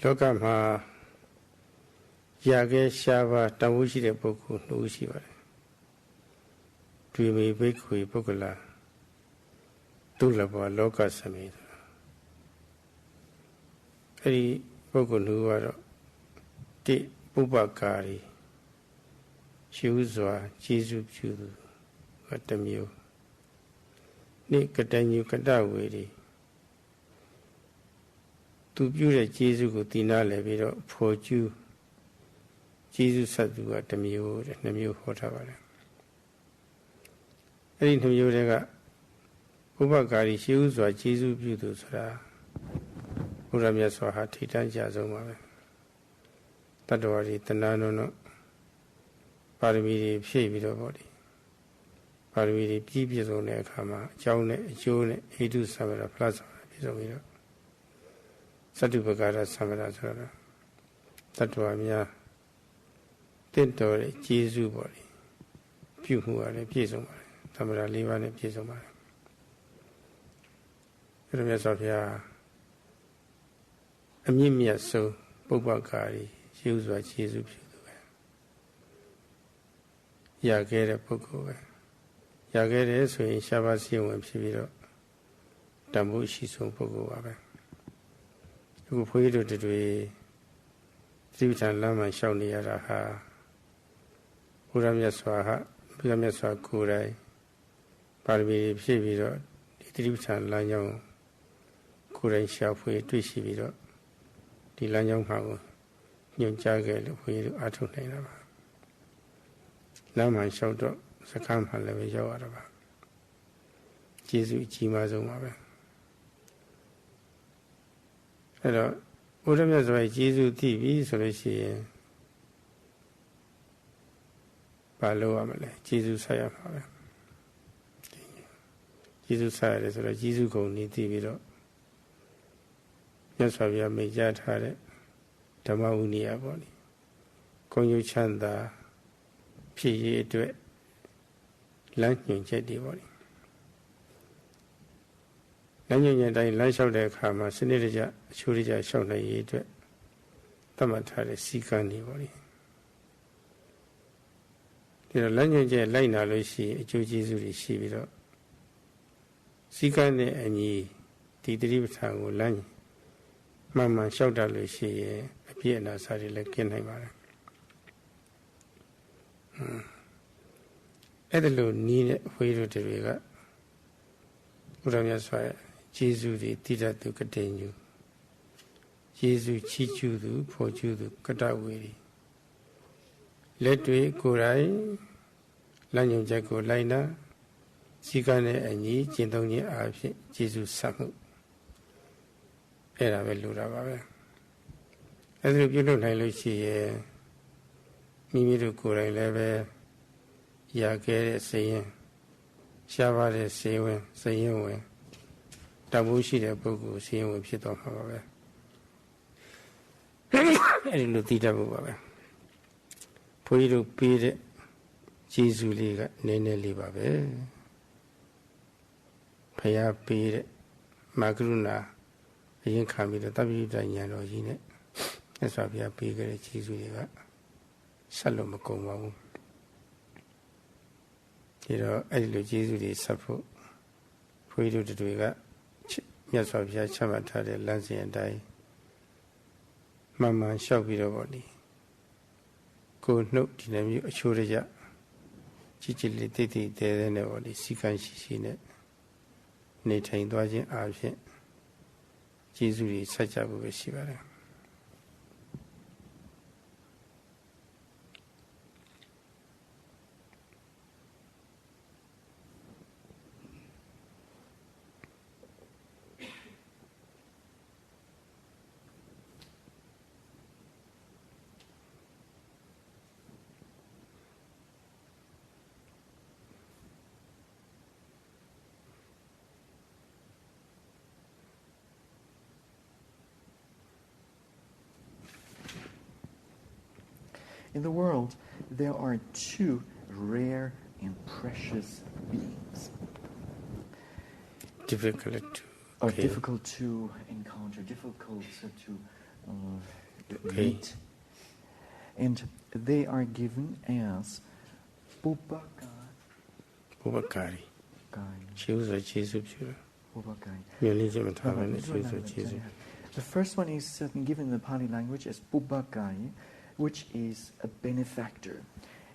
Lokama Yage Shava Tamushi de Boku Nushiva Dreamy Bikui Bokula Dulaba Loka Samid Eri Boku Nuaro Di Bubakari Shuzwa Jizu Judu Gatamio Nikatanyu Kadawiri To beauty Jizu Tina Leviro for you Jesus Sadu at the Mu and the Mu Hotavara. I didn't know you Ubakari shoes or Jizu Budusra Uramia Swaha Titan Jazoma. That was it, the Nano Paramiri Shavido body. Paramiri Pibis on the Kama, Jone, Edu Samara Plaza, Pisomiro. Satupagara Samara Sara. That was Mia. Tentore, Jesu body. Puhuare, Piesomare, Tamara Livane, Piesomare. Ramia Sofia Amimia so, Bobakari, Shuzwa Jesu Pudu. Yagere Poko. Yagere so in Shabasi and Piviro. Dambushi so Poko. You put it to do Tibetan Lama Shawnee Yaraha. Uramia Swaha, Piramia Swa Kurai, Parvi Piviro, Tibetan Lanyon, Kurai Shafui, Twishiviro, the Lanyon Hago, Yon Jagel, who Atunava. Lama Shaudo, Sakam Halevi Yawarava. Jesu Chimazumava. Hello, Uramia Swa Jesu TV, so she. Palo Amale, Jesus Sayadaw. Jesus Sayadaw, Jesus go need to Yes, I have made that had Dhamma Unia body. Konyu Chanda, P. to it, Lanyon Jetty body. Lanyon Yadai, Lash of the Kama, Senator Shurija Shona Ye to it. Tamatari, Sikani body. The language line aloshi, a Jujizuri Shiviro. Sikane and ye, the Dribtango Lani. Mamma shout out she appeared as I like Kenhaimara. Edelo need way to Vega. Uramia Jesu the Tita to continue. Jesu Chichu, Pochu, Katawiri. Let me Kurai, Lanyon Jaco Lina, Sikane and ye, Jindoni Api, Jesus Samu. Era Velura. As you don't know, she Mimiru Kurai Leve, Yagere saying, Shavare saying, Tabushi de Bogu, seeing with Pito Hava. And Lutita Baba. Poiru Pire Jesus Liga Nene Libabe Paya Pire Magruna Yin Kamida W. Daniel Yine as I have bigger Jesus Liga Salomacoma. You know, I do Jesus Sapo Poiru to Duiga Yasavia Chamatade Lancy and Die Mamma shall be the body. Go note to you, assure ya. Chichili titi, there never the Sikan Shine. Natain dodging absent. Jesus such a Shivara. In the world, there are two rare and precious beings. Difficult to difficult to encounter, difficult to meet. And they are given as Bubakari. The first one is given in the Pali language as Bubakari, which is a benefactor.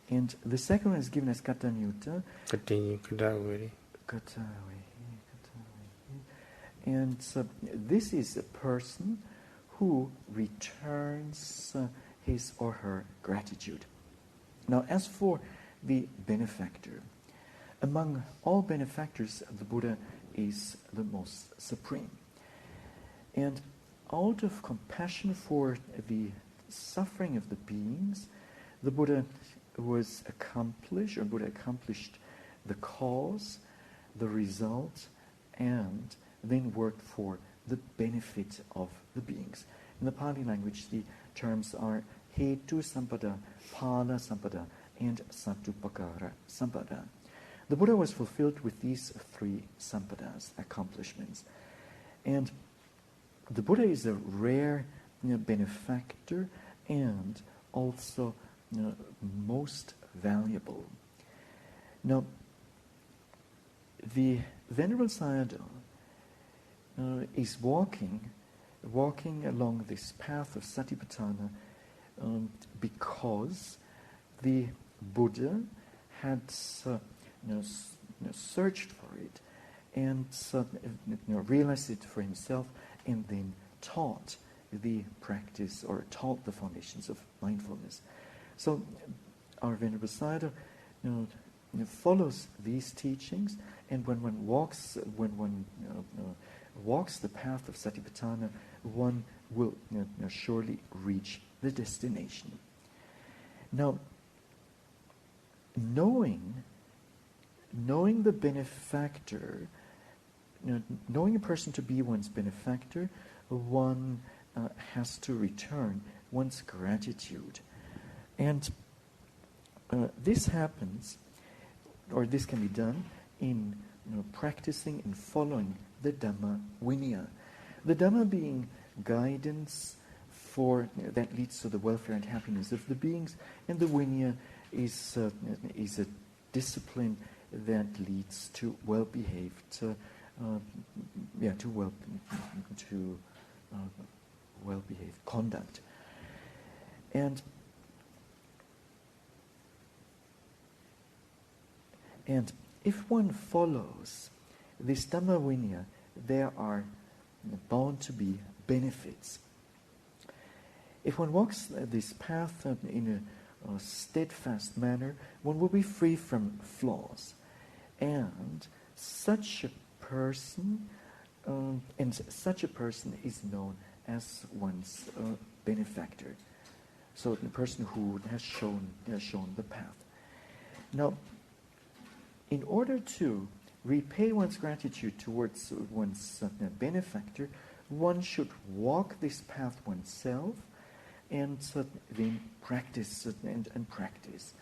And the second one is given as Katanyuta. And this is a person who returns his or her gratitude. Now, as for the benefactor, among all benefactors, the Buddha is the most supreme. And out of compassion for the suffering of the beings, the Buddha accomplished the cause, the result, and then worked for the benefit of the beings. In the Pali language, the terms are Hetu Sampada, Phala Sampada, and Satupakara Sampada. The Buddha was fulfilled with these three sampadas, accomplishments. And the Buddha is a rare benefactor and also most valuable. Now, the Venerable Sayadaw is walking along this path of Satipatthana because the Buddha had searched for it and realized it for himself, and then taught the practice or taught the foundations of mindfulness. So our Venerable Sayadaw follows these teachings, and when one walks the path of Satipatthana, one will surely reach the destination. Now, knowing the benefactor, knowing a person to be one's benefactor, one has to return one's gratitude. And this happens, or this can be done in practicing and following the Dhamma Vinaya. The Dhamma being guidance that leads to the welfare and happiness of the beings, and the Vinaya is a discipline that leads to well-behaved, well-behaved conduct. And if one follows this Dhamma Vinaya, there are bound to be benefits. If one walks this path in a steadfast manner, one will be free from flaws. And such a person is known as one's benefactor. So the person who has shown the path. Now, in order to repay one's gratitude towards one's benefactor, one should walk this path oneself, and then practice and practice.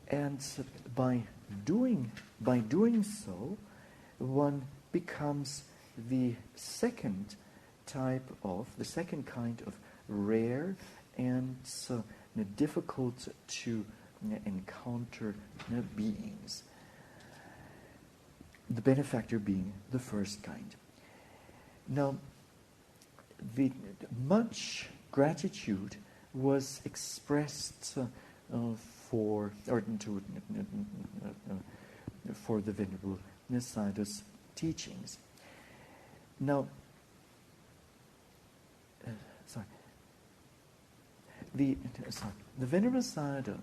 And by doing so, one becomes the second kind of rare and difficult to encounter beings. The benefactor being the first kind. Now, much gratitude was expressed for the Venerable Sayadaw's teachings. Now, the Venerable Sayadaw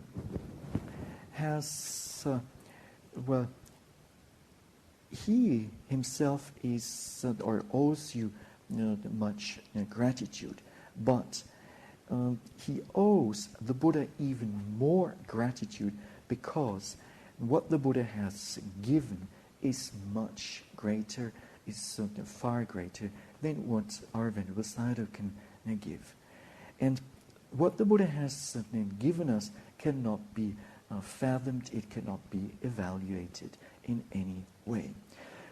has, he himself is or owes you much gratitude, but he owes the Buddha even more gratitude because what the Buddha has given is much greater, is far greater than what our Venerable Sayadaw can give. And what the Buddha has given us cannot be fathomed, it cannot be evaluated in any way.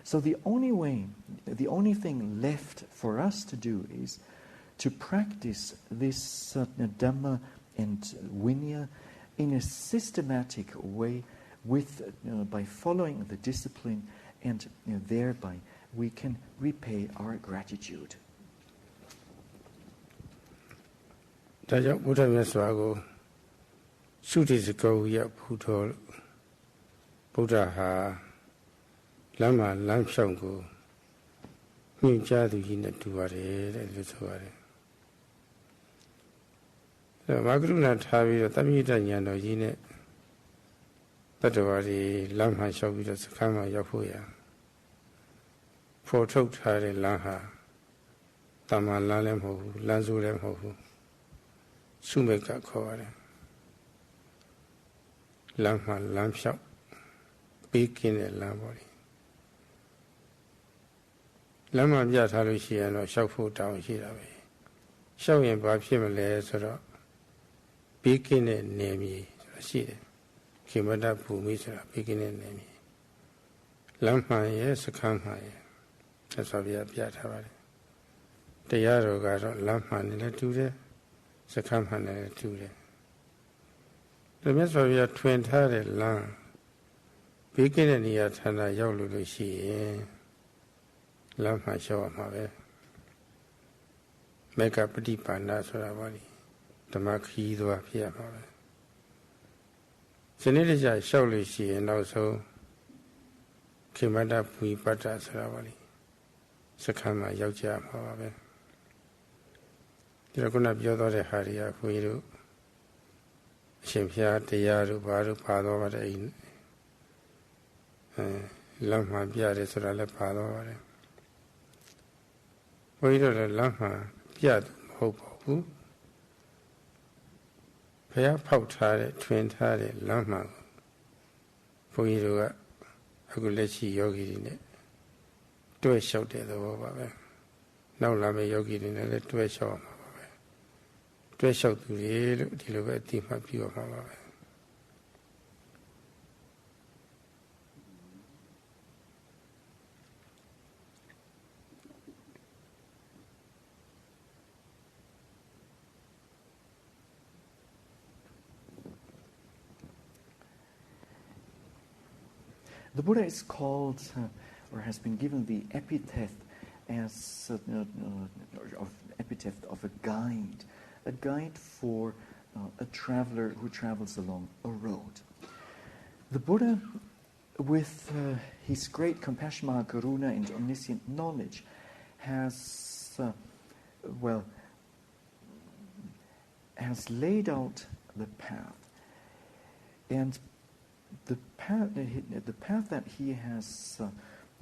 So the only thing left for us to do is to practice this Dhamma and Vinaya in a systematic way by following the discipline, and thereby we can repay our gratitude. ဒါကြောင့်ဘုရားမြတ်စွာကိုသုတိစကောယဘုထောဘုရားဟာလမ်းမှာလမ်းဖြောင်းကိုညွှန်ကြားသူကြီးနဲ့တူပါတယ်တဲ့လို့ဆိုပါတယ်။အဲမာကရုဏာထားပြီးတော့တမိတဉာဏ်တော်ကြီးနဲ့တတ္တဝါတွေလမ်းမှာလျှောက်ပြီးတော့စခန်းမှာရောက်ဖို့ရဖော်ထုတ်ထားတဲ့လမ်းဟာတမန်လမ်းလည်းမဟုတ်ဘူးလမ်းဆိုးလည်းမဟုတ်ဘူးဆုမိတ်ကခေါ်ရတယ်လမ်းမှာလမ်းဖြောက်ပေးကင်းတဲ့လမ်းပေါ့လေလမ်းမှာပြထားလို့ရှိရင်တော့လျှောက်ဖို့တောင်းရှိတာပဲလျှောက်ရင်ဘာဖြစ်မလဲဆိုတော့ပေးကင်းတဲ့နေမြေဆိုတာရှိတယ်ခေမတ္တဘူမိဆိုတာပေးကင်းတဲ့နေမြေလမ်းမှန်ရဲ့စခန်းမှန်ရဲ့ဆက်ဆိုပြထားပါတယ်တရားတော်ကတော့လမ်းမှန်နဲ့လည်းတူတယ်စခန်းမှန်နဲ့လည်းတူတယ်ဒါမြတ်စွာဘုရားထွင်ထားတဲ့လမ်းဘေးကင်းတဲ့နေရာဌာနရောက်လို့ရှိရင်လမ်းမှလျှောက်ရမှာပဲမေကပฏิပါဏဆိုတာပါလေဓမ္မခီးသွားဖြစ်ရမှာပဲစနစ်တကျလျှောက်လို့ရှိရင်နောက်ဆုံးခေမတ္တဘူပတ္တဆိုတာပါလေစခန်းမှာရောက်ကြမှာပါပဲဒီလိုခုနပြောသွားတဲ့ဟာတွေကဘုန်းကြီးတို့အရှင်ဘုရားတရားတို့ဘာတို့ပါတော့ပါတယ်လမ်းမှပြတယ်ဆိုတာလည်းပါတော့ပါတယ်ဘုန်းကြီးတို့လည်းလမ်းမှပြတယ်မဟုတ်ပါဘူးဘုရားဖောက်ထားတဲ့ထွင်ထားတဲ့လမ်းမှဘုန်းကြီးတို့ကအခုလက်ရှိယောဂီတွေနဲ့တွဲလျှောက်တဲ့သဘောပါပဲနောက်လာမယ့်ယောဂီတွေနဲ့လည်းတွဲလျှောက်မှာပါပဲတွဲလျှောက်သူတွေလို့ဒီလိုပဲအတိအမှတ်ပြုရမှာပါပဲThe Buddha is called, or has been given the epithet as epithet of a guide for a traveler who travels along a road. The Buddha, with his great compassion, Mahakaruna, and omniscient knowledge, has laid out the path, and the path that he has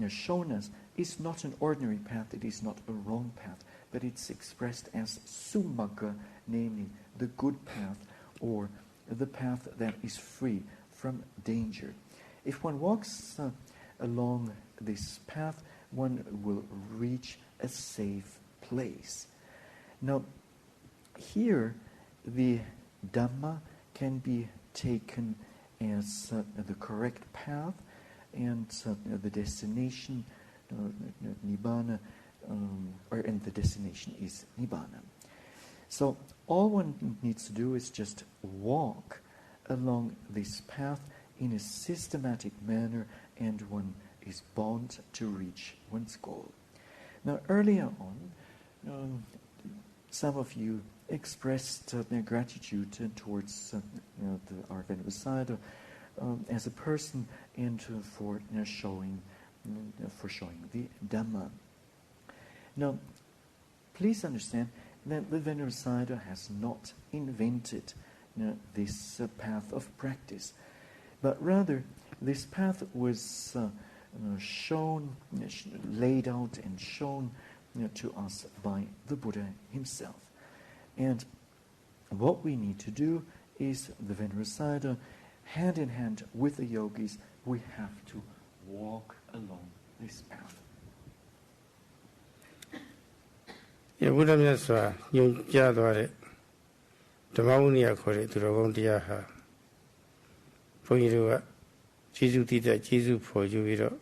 shown us is not an ordinary path, it is not a wrong path, but it's expressed as sumagga, namely the good path, or the path that is free from danger. If one walks along this path, one will reach a safe place. Now, here the Dhamma can be taken as the correct path, and the destination, Nibbana, and the destination is Nibbana. So all one needs to do is just walk along this path in a systematic manner, and one is bound to reach one's goal. Now, earlier on, some of you expressed their gratitude towards our Venerable Sayadaw as a person, and for showing the Dhamma. Now, please understand that the Venerable Sayadaw has not invented this path of practice, but rather this path was laid out and shown to us by the Buddha himself. And what we need to do is, the Venerable Sayadaw, hand in hand with the yogis, we have to walk along this path. ဘုရားမြတ်စွာညွှန်ကြားသွားတဲ့ဓမ္မဝိနည်းခေါ်တဲ့သူတော်ကောင်းတရားဟာဘုန်းကြီးတို့ကကျေးဇူးတည်တဲ့ကျေးဇူးဖော်ယူပြီးတော့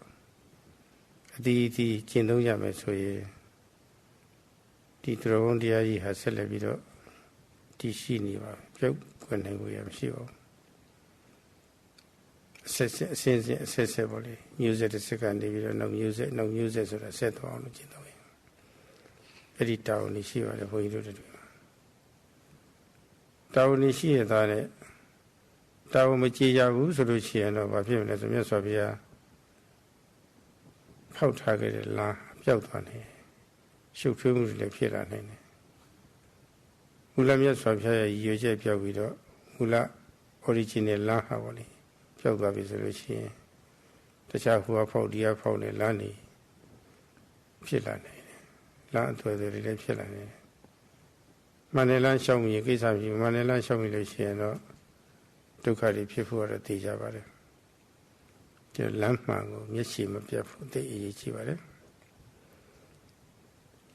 the Chindu Yamesoye, the Tron Diai has celebrated Tishiniva, joke when we have sure. Sensibly, use it a second division, no music, or a set on the Chindu. Very town is here, the way to do. Town is here, that Town Machia, Solution of a few as a mess of here. How targeted la, built on here. Should film the Pira. Mulamia Swabia, Uja Piavido, Mula original la Havani, built up his solution. The child who are found dear found a lani. Pilane. Land to the relay Pilane. Manelan show me a case of you, Manelan show me the Shiano. Took her the people at the Javare. The Lampmango, Yeshim of Piafu, the Ichivare.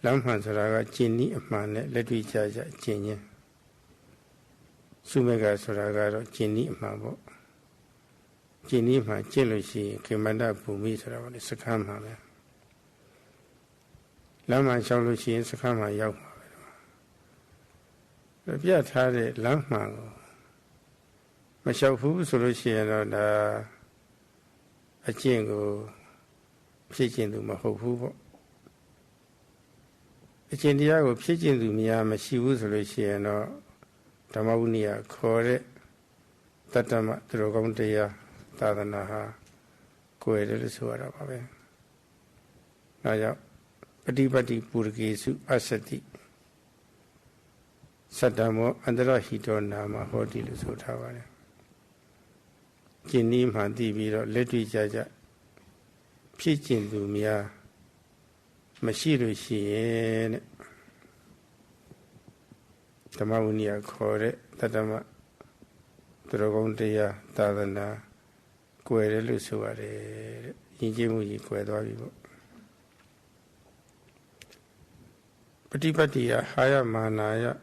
Lamphansaraga, Ginny, Man, let me judge at Genia. Sumega Soragaro, Ginny, Mambo. Ginny, my jealousy, Kimanda, Bumi, Saravan, Sakama. Lama Shalushi and Sakama Yau. The Piat had a Lampmango. Myself, who solution on a jingle, pitching to my hope. A Chindiago pitching to me, I'm a Shivu solution or Tamaunia, Kore, Tatama, Drogontea, Tadanaha, Coedel Suara. Now, Adibati Purgisu, Asati Sadamo, Andra Hito Nama, Hotil Sotavare. Jinni Mandi Viro, Letri Jaja, Pitching to Mia, Mashiru Shien, Tamaunia Kore, Tatama, Drogontea, Tadana, Querelu Suare, Injimu Quedo. Patipatia, Haya Manaya,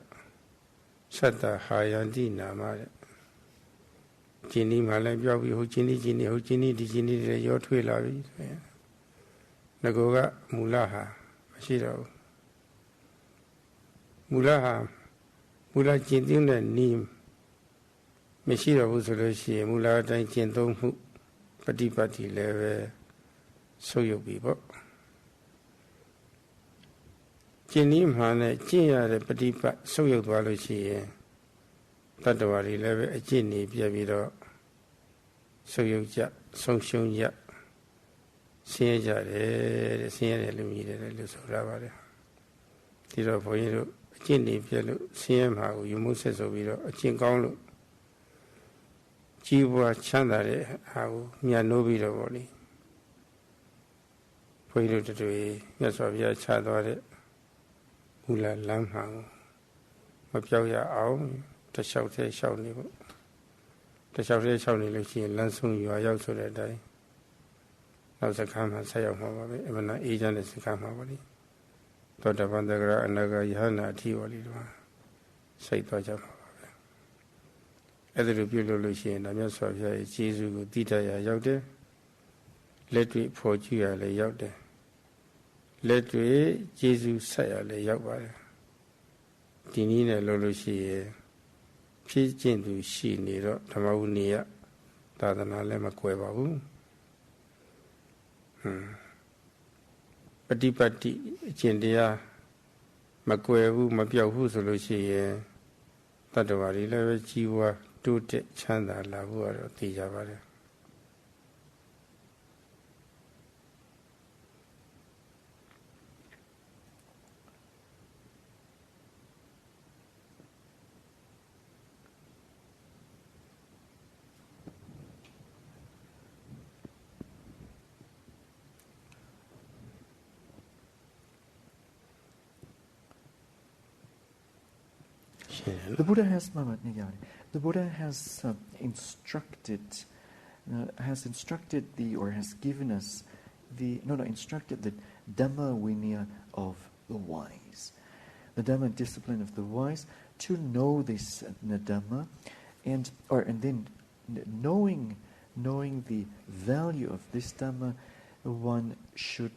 Sata Hayandi Namare. Jinny Malabia, who Jinny, who Jinny, the Jinny, your Twilavi. Nagoga Mulaha, Mashiro Mulaha, Mula Jinduna Nim, Mashiro Usoloshi, Mula Jindong, Patipati Leve, so you people. Jinny Mane, Chia, the Patipa, so you Walushi. Tatavari level a Jinny Piavido, so you ja, so shown ya. Sienja, the Sien illuminated a little ravare. Tiro for you, Jinny Pialu, Siem how you must say so, a Chingonlu. Jiwa Chandare, how Mianovido body. For you to do a Yasavia Chadore, Ula Lamhang, Mapia Ow. The shelter shall live. The shelter shall live in Lansung, you are out to that day. Now the Kama say of Mama, even an agent is the Kama body. Dr. Vandagra and Naga Yana Tiwali say Toja. Other people Lucian, and Yasa Jesu, Dita Yaude. Let me for you lay out there. Let me Jesus say a lay out by Dinina Lolushi. Pitching to she near Tamaunia, Tadana Lema Quevabu. Patipati, Chindia, Maquevu, Mapiahu Solushi, Tatavari, Leva Chiwa, Tute, Chanda, Lavua, Tijavare. The Buddha has, the Buddha has instructed or has given us instructed the Dhamma Vinaya of the wise, the Dhamma discipline of the wise, to know this Dhamma, and then knowing the value of this Dhamma, one should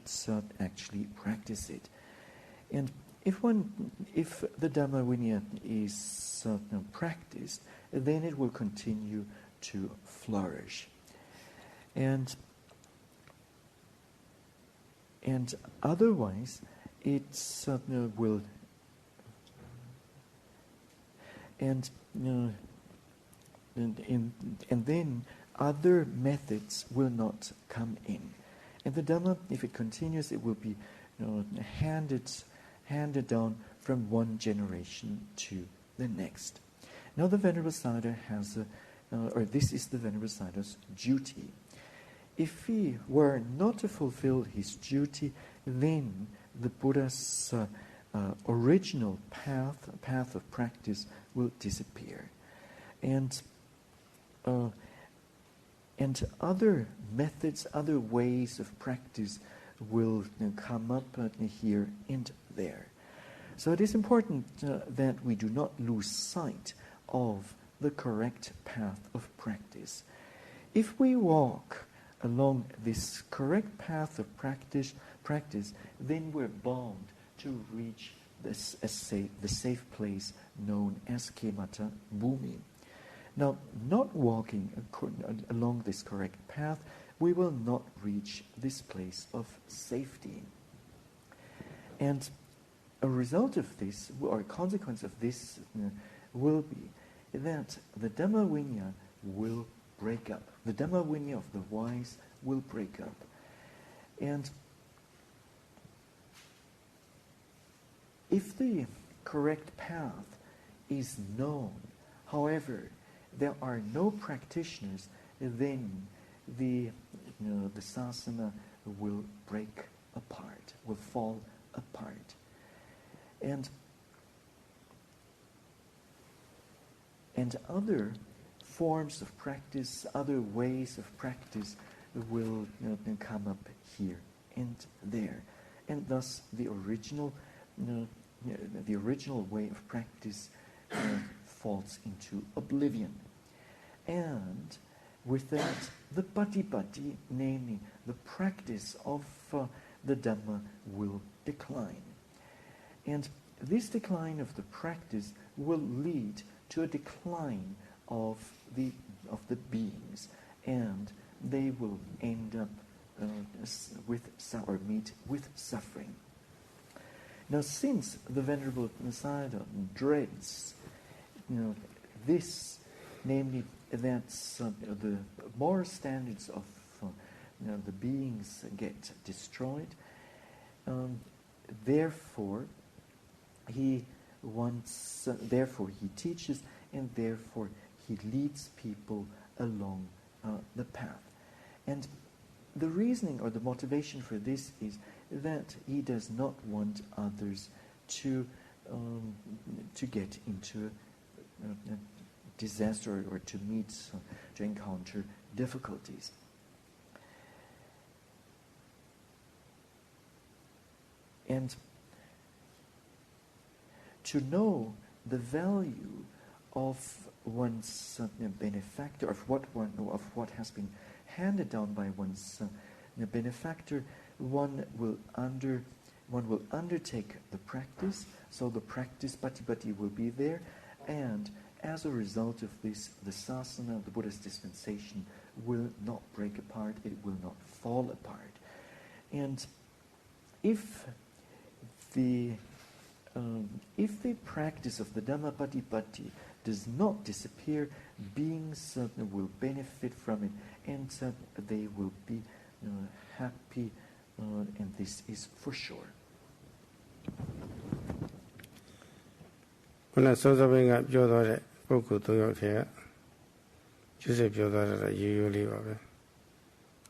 actually practice it. And if the Dhamma Vinaya is practiced, then it will continue to flourish. And otherwise, it will. And then other methods will not come in. And the Dhamma, if it continues, it will be handed down from one generation to the next. Now the Venerable Sayadaw has this is the Venerable Sayadaw's duty. If he were not to fulfill his duty, then the Buddha's original path of practice will disappear, and other methods, other ways of practice will come up here and there. So it is important that we do not lose sight of the correct path of practice. If we walk along this correct path of practice, then we're bound to reach the safe place known as Kemata Bhumi. Now, not walking along this correct path, we will not reach this place of safety. And a result of this, or a consequence of this, will be that the Dhamma Vinaya will break up. The Dhamma Vinaya of the wise will break up. And if the correct path is known, however, there are no practitioners, then the sasana will break apart, will fall apart. And other forms of practice, other ways of practice will come up here and there. And thus the original way of practice falls into oblivion. And with that, the patipatti, namely the practice of the Dhamma, will decline. And this decline of the practice will lead to a decline of the beings, and they will end up meet with suffering. Now, since the Venerable Sayadaw dreads this, namely that the moral standards of the beings get destroyed, therefore he teaches, and therefore he leads people along the path. And the reasoning or the motivation for this is that he does not want others to get into a disaster or to encounter difficulties. And to know the value of one's benefactor, of what has been handed down by one's benefactor, one will undertake the practice. So the practice patipatti will be there, and as a result of this, the sasana of the Buddha's dispensation will not break apart, it will not fall apart. And if the practice of the Dhamma patipatti does not disappear, beings will benefit from it, and they will be happy, and this is for sure. ခုနစောစောပိုင်းကပြောသွားတဲ့ပုဂ္ဂိုလ် 3 ယောက်ထဲကကျွတ်စစ်ပြောသွားတာရိုးရိုးလေးပါပဲ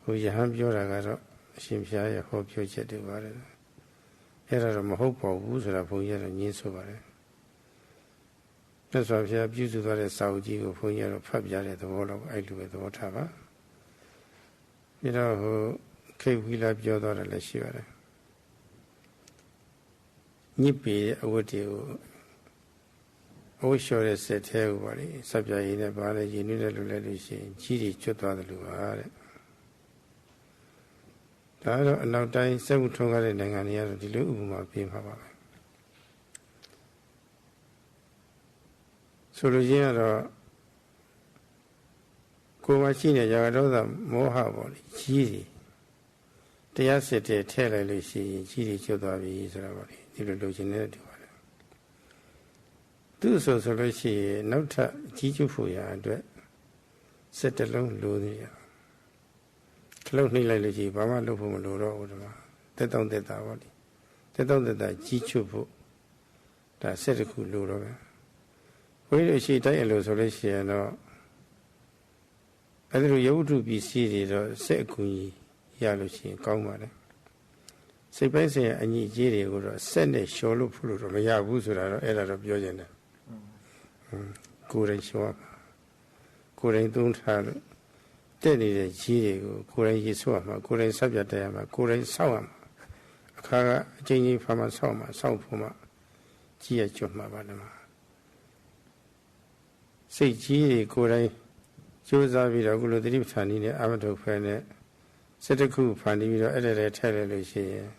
ဟိုယဟန်ပြောတာကတော့အရှင်ဘုရားရဲ့ဟောပြောချက်တွေပါတယ်အဲ့ဒါတော့မဟုတ်ပါဘူးဆိုတာဘုန်းကြီးကတော့ညင်းဆိုပါတယ်မြတ်စွာဘုရားပြုစုသွားတဲ့စာအုပ်ကြီးကိုဘုန်းကြီးကတော့ဖတ်ပြတဲ့သဘောတော့အဲ့လိုပဲသဘောထားပါပြီးတော့ဟိုခိတ်ဝီလာပြောသွားတယ်လည်းရှိပါတယ်ညစ်ပေတဲ့အဝတ်တွေကိုအဝတ်လျှော်တဲ့စက်ထဲကိုပါလေစပ်ပြရည်နဲ့ပါလေရည်နွေးတဲ့လူလည်းလို့ရှိရင်ကြီးတွေကျွတ်သွားတယ်လို့ပါတဲ့ Đó là tay sẽ một thằng cái này ngàn rồi thì lúc mà phim hả bạn. Số lượng gì đó cô mà chỉ này giờ đó là mua hả bạn chỉ đi.တရားစစ်တဲ့ထည့်လိုက်လို့ရှိရင်ကြီးတွေကျွတ်သွားပြီဆိုတော့ဗောလေဒီလိုလိုချင်တဲ့တူပါတယ်သူဆိုလို့ရှိရင်နောက်ထပ်ကြီးကျွတ်ဖို့ရအတွက်စက်တလုံးလိုသေးရခလုတ်နှိမ့်လိုက်လို့ရှိရင်ဘာမှလုပ်ဖို့မလိုတော့ဘူးဒီမှာတက်တောင့်တက်တာဗောလေတက်တောင့်တက်တာကြီးကျွတ်ဖို့ဒါစက်တစ်ခုလိုတော့ပဲဘုရားတို့ရှိတိုက်အလိုဆိုလို့ရှိရင်တော့အဲဒီလိုရုပ်ထုပစ္စည်းတွေတော့စက်အကူကြီးရလို့ရှိရင်ကောင်းပါတယ်စိတ်ပိုင်းဆိုင်ရာအညီအကျေးတွေကိုတော့စက်နဲ့လျှော်လို့ဖို့လို့တော့မရဘူးဆိုတာတော့အဲ့ဒါတော့ပြောချင်တယ်ကိုယ်တိုင်လျှော်ရမှာကိုယ်တိုင်သုံးထားလို့တက်နေတဲ့ကြီးတွေကိုကိုယ်တိုင်ရေဆွတ်ရမှာကိုယ်တိုင်ဆက်ပြတ်တက်ရမှာကိုယ်တိုင်ဆောက်ရမှာအခါကအချင်းချင်းဖာမဆောက်မှာဆောက်ဖို့မှကြီးရကျွတ်မှာပါတော့စိတ်ကြီးတွေကိုယ်တိုင်ကြိုးစားပြီးတော့ကုလိုသတိပဋ္ဌာန်နည်းနဲ့အာမထုတ်ဖဲနဲ့စက်တခုဖန်တီးပြီးတော့အဲ့ဒါလည်းထည့်လိုက်လို့ရှိရင်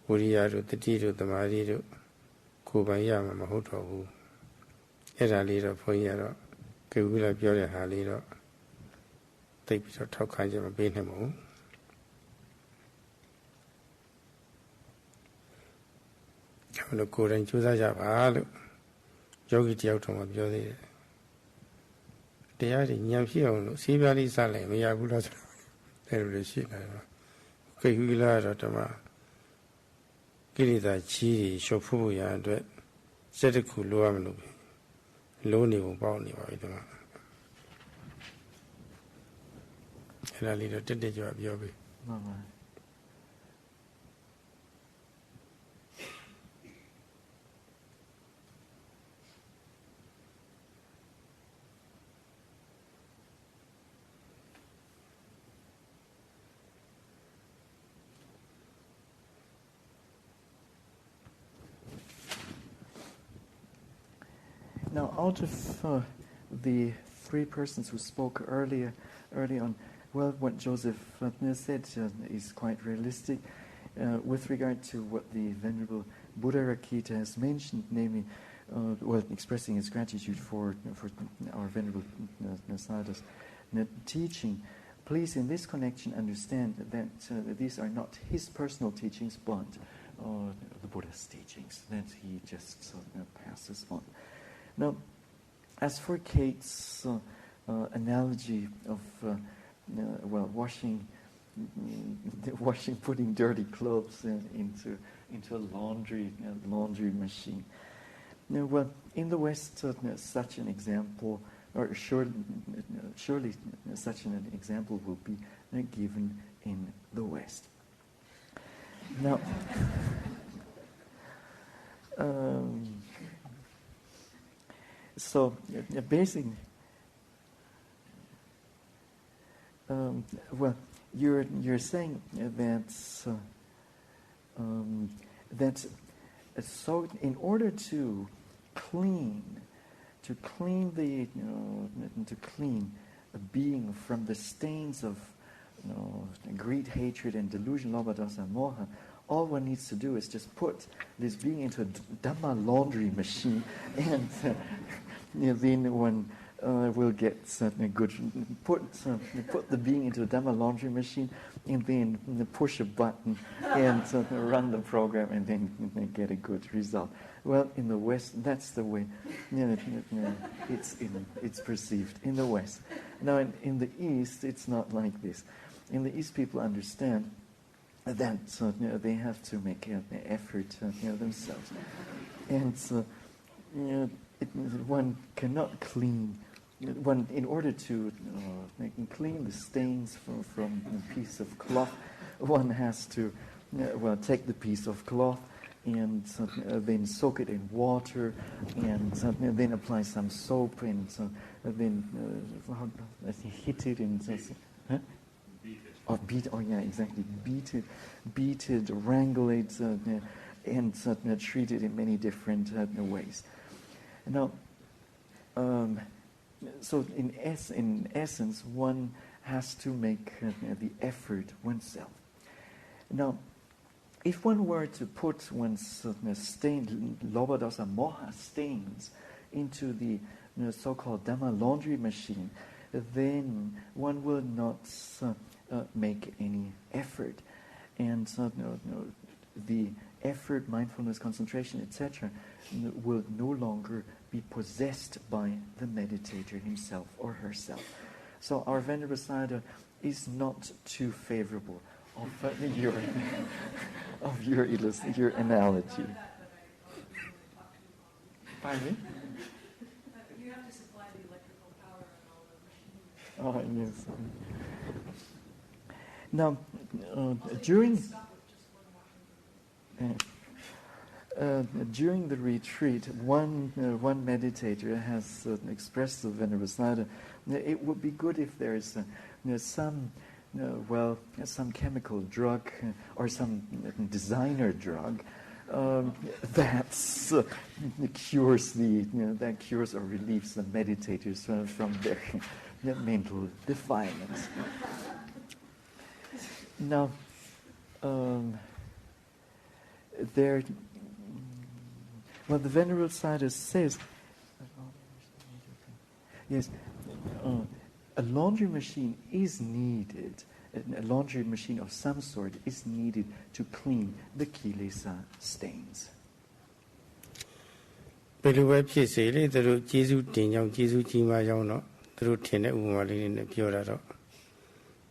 ဝိရိယတို့တတိတို့သမာဓိတို့ကိုယ်ပိုင်ရမှာမဟုတ်တော့ဘူးအဲ့ဒါလေးတော့ဘုန်းကြီးကတော့ကြည့်ပြီးတော့ပြောတဲ့ဟာလေးတော့သိပြီးတော့ထောက်ခံချက်မပေးနိုင်ပါဘူးကျွန်တော်ကိုယ်တိုင်ကြိုးစားကြပါလို့ယောဂီတယောက်တော်မှပြောသေးတယ်တရားတွေဉာဏ်ဖြစ်အောင်လို့ဆေးပြားလေးစလိုက်မရဘူးလားဆိုတော့အဲ့လိုလေးရှိနေတယ်ကိဟူလာတော့ဓမ္မကိလေသာကြီးတွေရှုပ်ဖို့ရအတွက်စက်တစ်ခုလိုရမလို့လုံးနေပုံပေါက်နေပါပြီဓမ္မအဲ့ဒါလေးတော့တက်တက်ကြွပြောပြီမှန်ပါNow, out of the three persons who spoke early on, well, what Joseph said is quite realistic with regard to what the Venerable Buddha Rakita has mentioned, namely, expressing his gratitude for our Venerable Sayadaw's teaching. Please, in this connection, understand that these are not his personal teachings, but the Buddha's teachings that he just passes on. Now, as for Kate's analogy of putting dirty clothes into a laundry machine. Now, well, in the West, such an example, or surely such an example will be given in the West. Now. So basically, you're saying that so in order to clean a being from the stains of greed, hatred, and delusion, lobha, dosa, and moha, all one needs to do is just put this being into a Dhamma laundry machine, and then one will get a good. Put the being into a Dhamma laundry machine, and then push a button and run the program, and then get a good result. Well, in the West, that's the way it's perceived in the West. Now, in the East, it's not like this. In the East, people understand that they have to make an effort themselves, and one cannot clean. One, in order to clean the stains from a piece of cloth, one has to take the piece of cloth and then soak it in water, and then apply some soap, and then hit it and beat it, wrangle it, and treat it in many different ways. Now, so in essence, one has to make the effort oneself. Now, if one were to put one's stain, lobha-dosa moha stains into the so-called Dhamma laundry machine, then one will not make any effort. And the effort, mindfulness, concentration, etc. will no longer be possessed by the meditator himself or herself. So our Venerable Sayadaw is not too favorable of your analogy. Pardon me? You have to supply the electrical power and all the machines. Oh, yes. Now, during the retreat, one meditator has expressed to Venerable Sayadaw, it would be good if there is some chemical drug or some designer drug that cures or relieves the meditators from their mental defilements. Now, the Venerable Sayadaw says, yes, a laundry machine is needed. A laundry machine of some sort is needed to clean the kilesa stains. ဘယ်လိုပဲဖြစ်စေလေသူတို့ကျေးဇူးတင်ကြောင်းကျေးဇူးကြီးမားကြောင်းတော့သူတို့ထင်တဲ့ဥပမာလေးတွေနဲ့ပြောတာတော့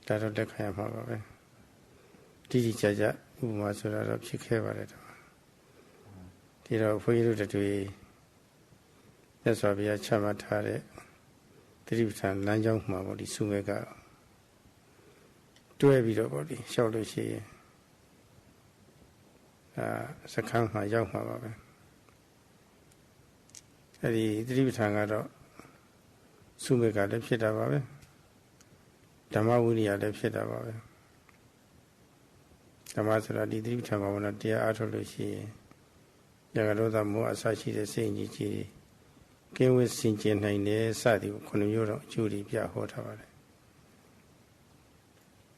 ဒါတော့လက်ခံရမှာပါပဲတိတိကျကျဥပမာဆိုတာတော့ဖြစ်ခဲ့ပါတယ်တော့ဒီတော့ဘုန်းကြီးတို့တွေမြတ်စွာဘုရားချမှတ်ထားတဲ့သတိပဋ္ဌာန်လမ်းကြောင်းမှာပေါ့ဒီစုမဲ့ကတွဲပြီးတော့ပေါ့ဒီလျှောက်လို့ရှိရင်စခန်းမှာရောက်မှာပါပဲအဲဒီသတိပဋ္ဌာန်ကတော့စုမဲ့ကလည်းဖြစ်တာပါပဲဓမ္မဝိနည်းလည်းဖြစ်တာပါပဲဓမ္မဆိုတာဒီသတိပဋ္ဌာန်ဘာဝနာတရားအားထုတ်လို့ရှိရင်ဉာဏ်ရောသမောအစရှိတဲ့စိတ်ကြီးကြီးကင်းဝေးစင်ကြယ်နိုင်တယ်စသည်ခုနှစ်မျိုးတော့အကျိုးတွေပြဟောထားပါတယ်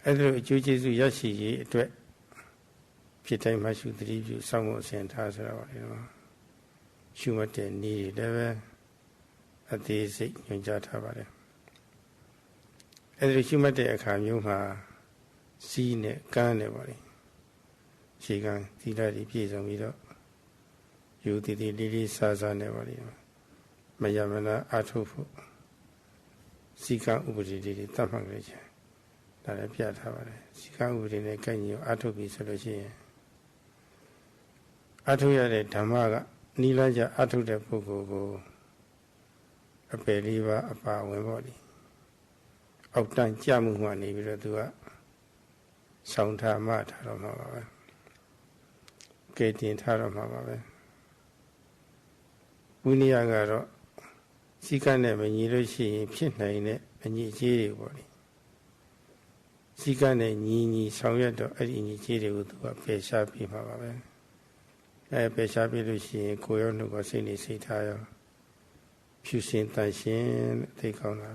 အဲ့ဒါလိုအကျိုးကျေးဇူးရရှိရေးအတွက်ဖြစ်တိုင်းမှရှုသတိပြုစောင့်ဖို့အစဉ်ထားဆိုတာပါလေနော်ရှုမှတ်တဲ့နည်းတွေလည်းပဲအသေးစိတ်ညွှန်ကြားထားပါတယ်အဲ့ဒါလိုရှုမှတ်တဲ့အခါမျိုးမှာစီးနဲ့ကန်းနဲ့ပါလေခြေကန်းသီလတွေပြည့်စုံပြီးတော့ယူတည်တည်လေးလေးစားစားနဲ့ပါလေမယမနာအထုဖို့စီကံဥပဒေတွေတတ်မှတ်ကြတယ်ဒါလည်းပြထားပါတယ်စီကံဥပဒေနဲ့ကိုက်ညီအောင်အထုပြီးဆိုလို့ရှိရင်အထုရတဲ့ဓမ္မကနိလကြအထုတဲ့ပုဂ္ဂိုလ်ကိုအပယ်လေးပါအပါဝင်ပေါ့လေအောက်တန်းကြမှုမှနေပြီးတော့သူကဆောင်းထားမှထားတော့မှာပါပဲကဲတင်ထားတော့မှာပါပဲဝိနည်းကတော့စီကံနဲ့မညီလို့ရှိရင်ဖြစ်နိုင်တဲ့အညီအကျေးတွေပေါ့လေစီကံနဲ့ညီဆောင်ရွက်တော့အဲ့ဒီအညီအကျေးတွေကိုသူကပယ်ရှားပြီးမှာပါပဲပယ်ရှားပြီးလို့ရှိရင်ကိုယ်ရောနှုတ်ကစိတ်နေစိတ်ထားရောဖြူစင်တန်ရှင်းသိကောင်းတာ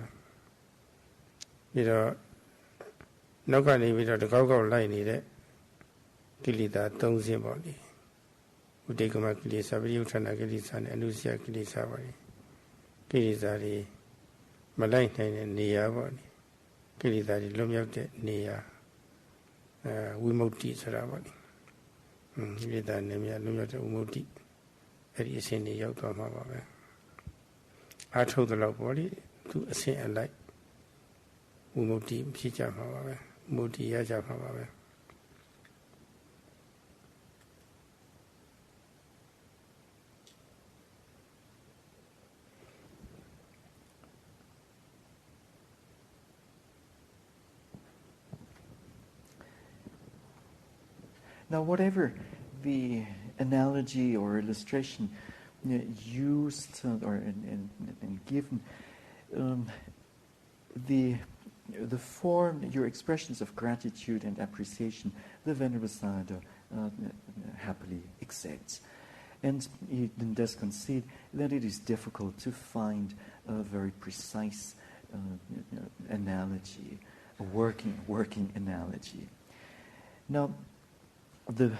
ပြီးတော့နောက်ကနေပြီးတော့တကောက်ကောက်လိုက်နေတဲ့ကိလေသာ၃စင်းပေါ့လေဥဒိကမကိလေသာပရိယုဌာဏကိလေသာနဲ့အနုစယကိလေသာပေါ့လေကိလေသာတွေမလိုက်နိုင်တဲ့နေရာပေါ့လေကိလေသာတွေလွတ်မြောက်တဲ့နေရာဝိမု ക്തി ဆိုတာပေါ့လေကိလေသာနေမြလွတ်မြောက်တဲ့ဝိမု ക്തി အဲ့ဒီအစဉ်တွေရောက်သွားမှာပါပဲအာထုတ်တဲ့လောက်ပေါ့လေသူအစဉ်အလိုက်ဝိမု ക്തി ဖြစ်ကြမှာပါပဲဝိမု ക്തി ရကြမှာပါပဲ Now, whatever the analogy or illustration used or and given, the form, your expressions of gratitude and appreciation, the Venerable Sayadaw happily accepts. And he does concede that it is difficult to find a very precise analogy working analogy. Now, the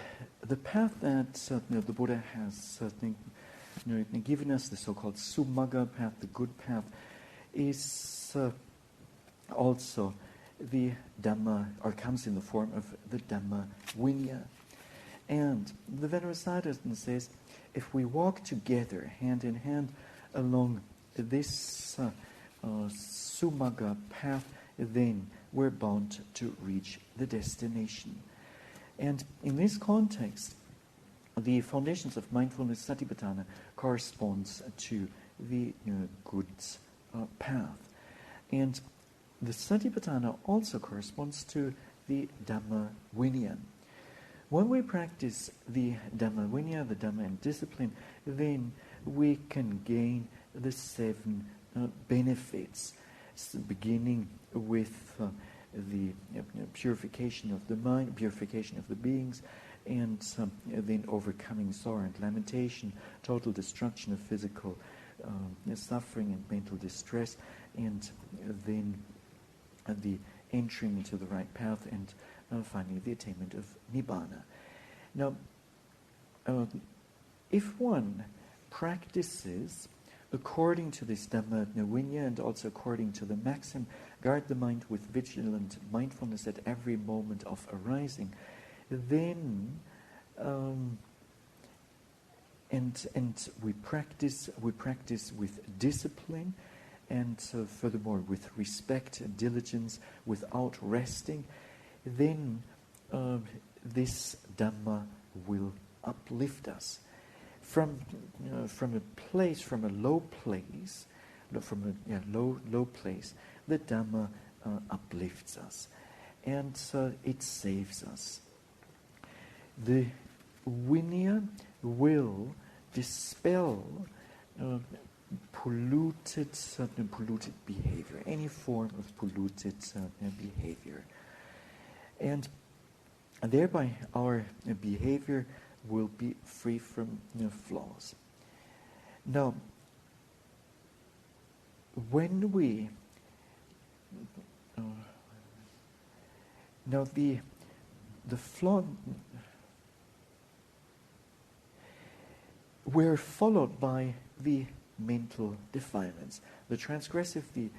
path that the Buddha has given us, the so-called Sumagga path, the good path, is also the Dhamma, or comes in the form of the Dhamma Vinaya. And the Venerable Sayadaw says, if we walk together, hand in hand, along this Sumagga path, then we're bound to reach the destination. And in this context, the foundations of mindfulness Satipatthana corresponds to the good path. And the Satipatthana also corresponds to the Dhamma Vinaya. When we practice the Dhamma Vinaya, the Dhamma and discipline, then we can gain the 7 benefits, beginning with the purification of the mind, purification of the beings, and then overcoming sorrow and lamentation, total destruction of physical suffering and mental distress, and then the entering into the right path, and finally the attainment of Nibbana. Now, if one practices according to this Dhamma Vinaya and also according to the maxim, guard the mind with vigilant mindfulness at every moment of arising, then and we practice with discipline, and furthermore with respect and diligence, without resting, then this Dhamma will uplift us from a low place. Low place. The Dhamma uplifts us, and it saves us. The Vinaya will dispel polluted behavior, any form of polluted behavior, and thereby our behavior will be free from flaws. Now, when we the flaw, we're followed by the mental defilements, the transgressive, the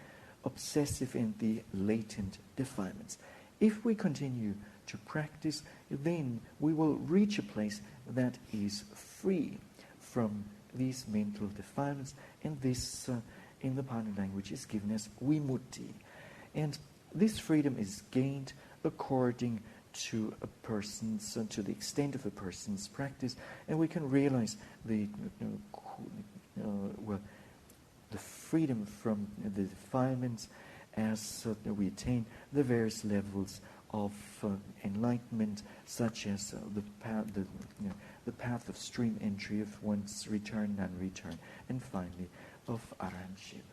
obsessive, and the latent defilements. If we continue to practice, then we will reach a place that is free from these mental defilements, and this, in the Pali language, is given as vimutti. And this freedom is gained according to a person's, to the extent of a person's practice, and we can realize the freedom from the defilements as we attain the various levels of enlightenment, such as the path of stream entry, of one's return, non-return, and finally of arahantship.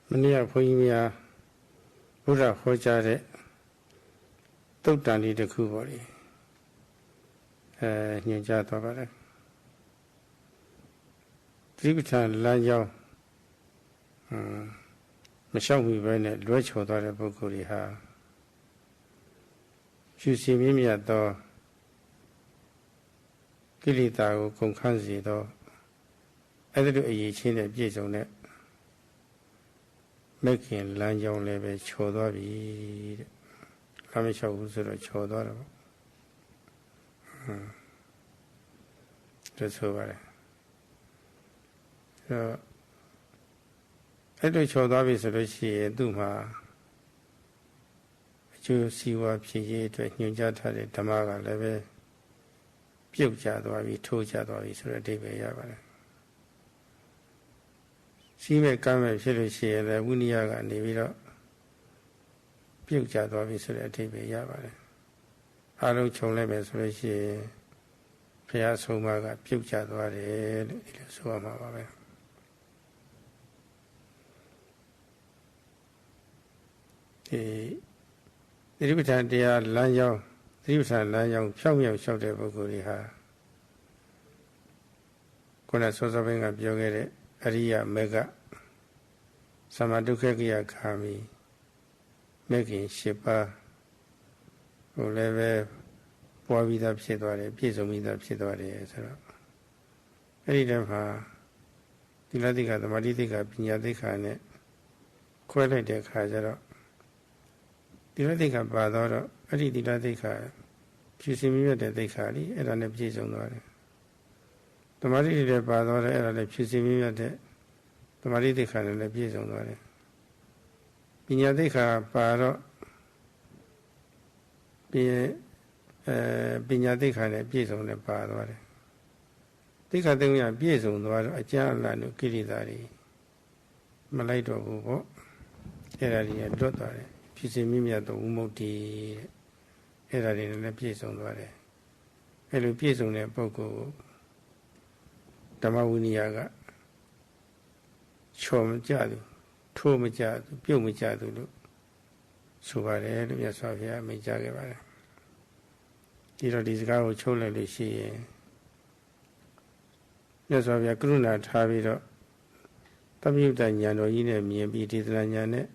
Mania Puyimia Buddha Hojare Totally the Kubori Nyajatabara Tribita Lanyo Mashawi Bennett, Rachel Dora Bokuriha. You see me at the Kilita Konkanzi, though. I do a chin at Jis on it. Making Lanyo Leve Chodobi Lamisha Usura Chodora. That's over. So I do Chodobi Surashi Duma. You see what P. New Jata Tamaga Leve Pukjadwavi, Tojadwavi, Suradibe Yavana. She may come and feel she and the Wuniaga and Nevida Pukjadwavi, Suradibe Yavana. I don't show them as she Piasomaga, Pukjadwari, Suama. Ribita dea Lanyo, Ribita Lanyo, Pyongyang shouted Boguriha. Kona Sosabenga Biogere, Aria Mega, Samadukagia Kami, making shipa, or level, Puavida Pidore, Pisomida Pidore, etc. Any time, Dilatica, the Maritica, Pinatica, Quelle de Cajaro. Dilatica Badoro, Adi Dilatica, Pusimia de Decari, and an episode. The Mari de Badora era the Pusimia de the Maritica and the episode. Pinadeca Paro Pinadeca and episode of Padore. Decademia Piezon was a Jan Kiridari Malaito Bubo, Erari and Dotare, Pusimia to Umoti, Erari and the Piezon Vare. El Piezon e Poco Damawuniaga Chom Jadu. Tomajadu, Pumajadu, Subare, Yasavia, Majagavara. Did this guy who told she Yasavia Gruna Tavido Tamudanyan or Yine, Biti Lanyane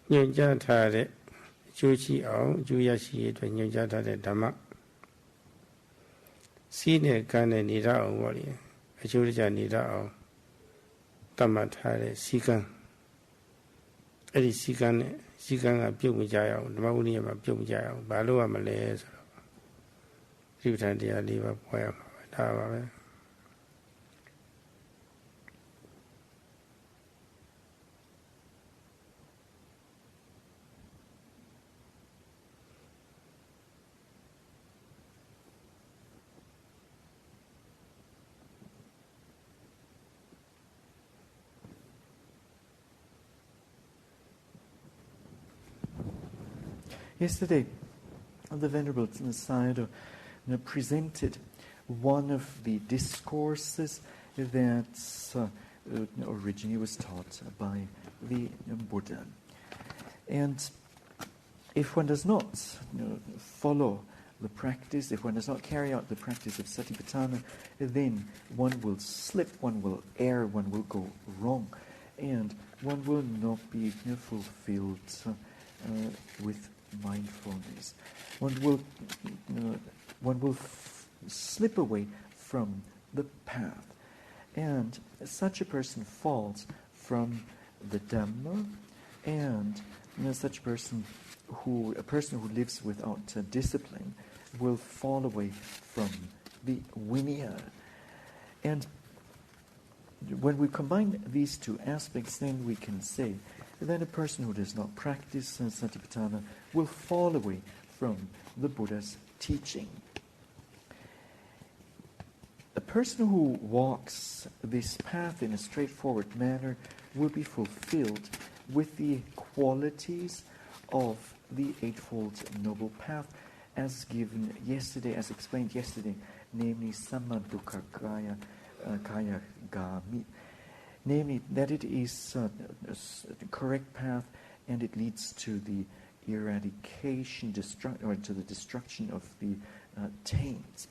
Nyajatare, Juchi O, Juyashi, Nyajatare Dhamma. Sine Gane Nida O warrior, a Juja Nida O. Tamatare, Sikan. Eddie Sikan, a Pumajao, the Maunia Pumajao, Balua Malays, Ritandia Liva Poem, Dava. Yesterday, the Venerable Sayadaw presented one of the discourses that originally was taught by the Buddha. And if one does not follow the practice, if one does not carry out the practice of Satipatthana, then one will slip, one will err, one will go wrong, and one will not be fulfilled with mindfulness. One will slip away from the path, and such a person falls from the Dhamma, and such a person who lives without discipline will fall away from the Vinaya. And when we combine these two aspects, then we can say that a person who does not practice Satipatthana will fall away from the Buddha's teaching. A person who walks this path in a straightforward manner will be fulfilled with the qualities of the Eightfold Noble Path as given yesterday, as explained yesterday, namely Sammadukha Kaya Gami. Namely, that it is the correct path and it leads to the eradication, or to the destruction of the taints.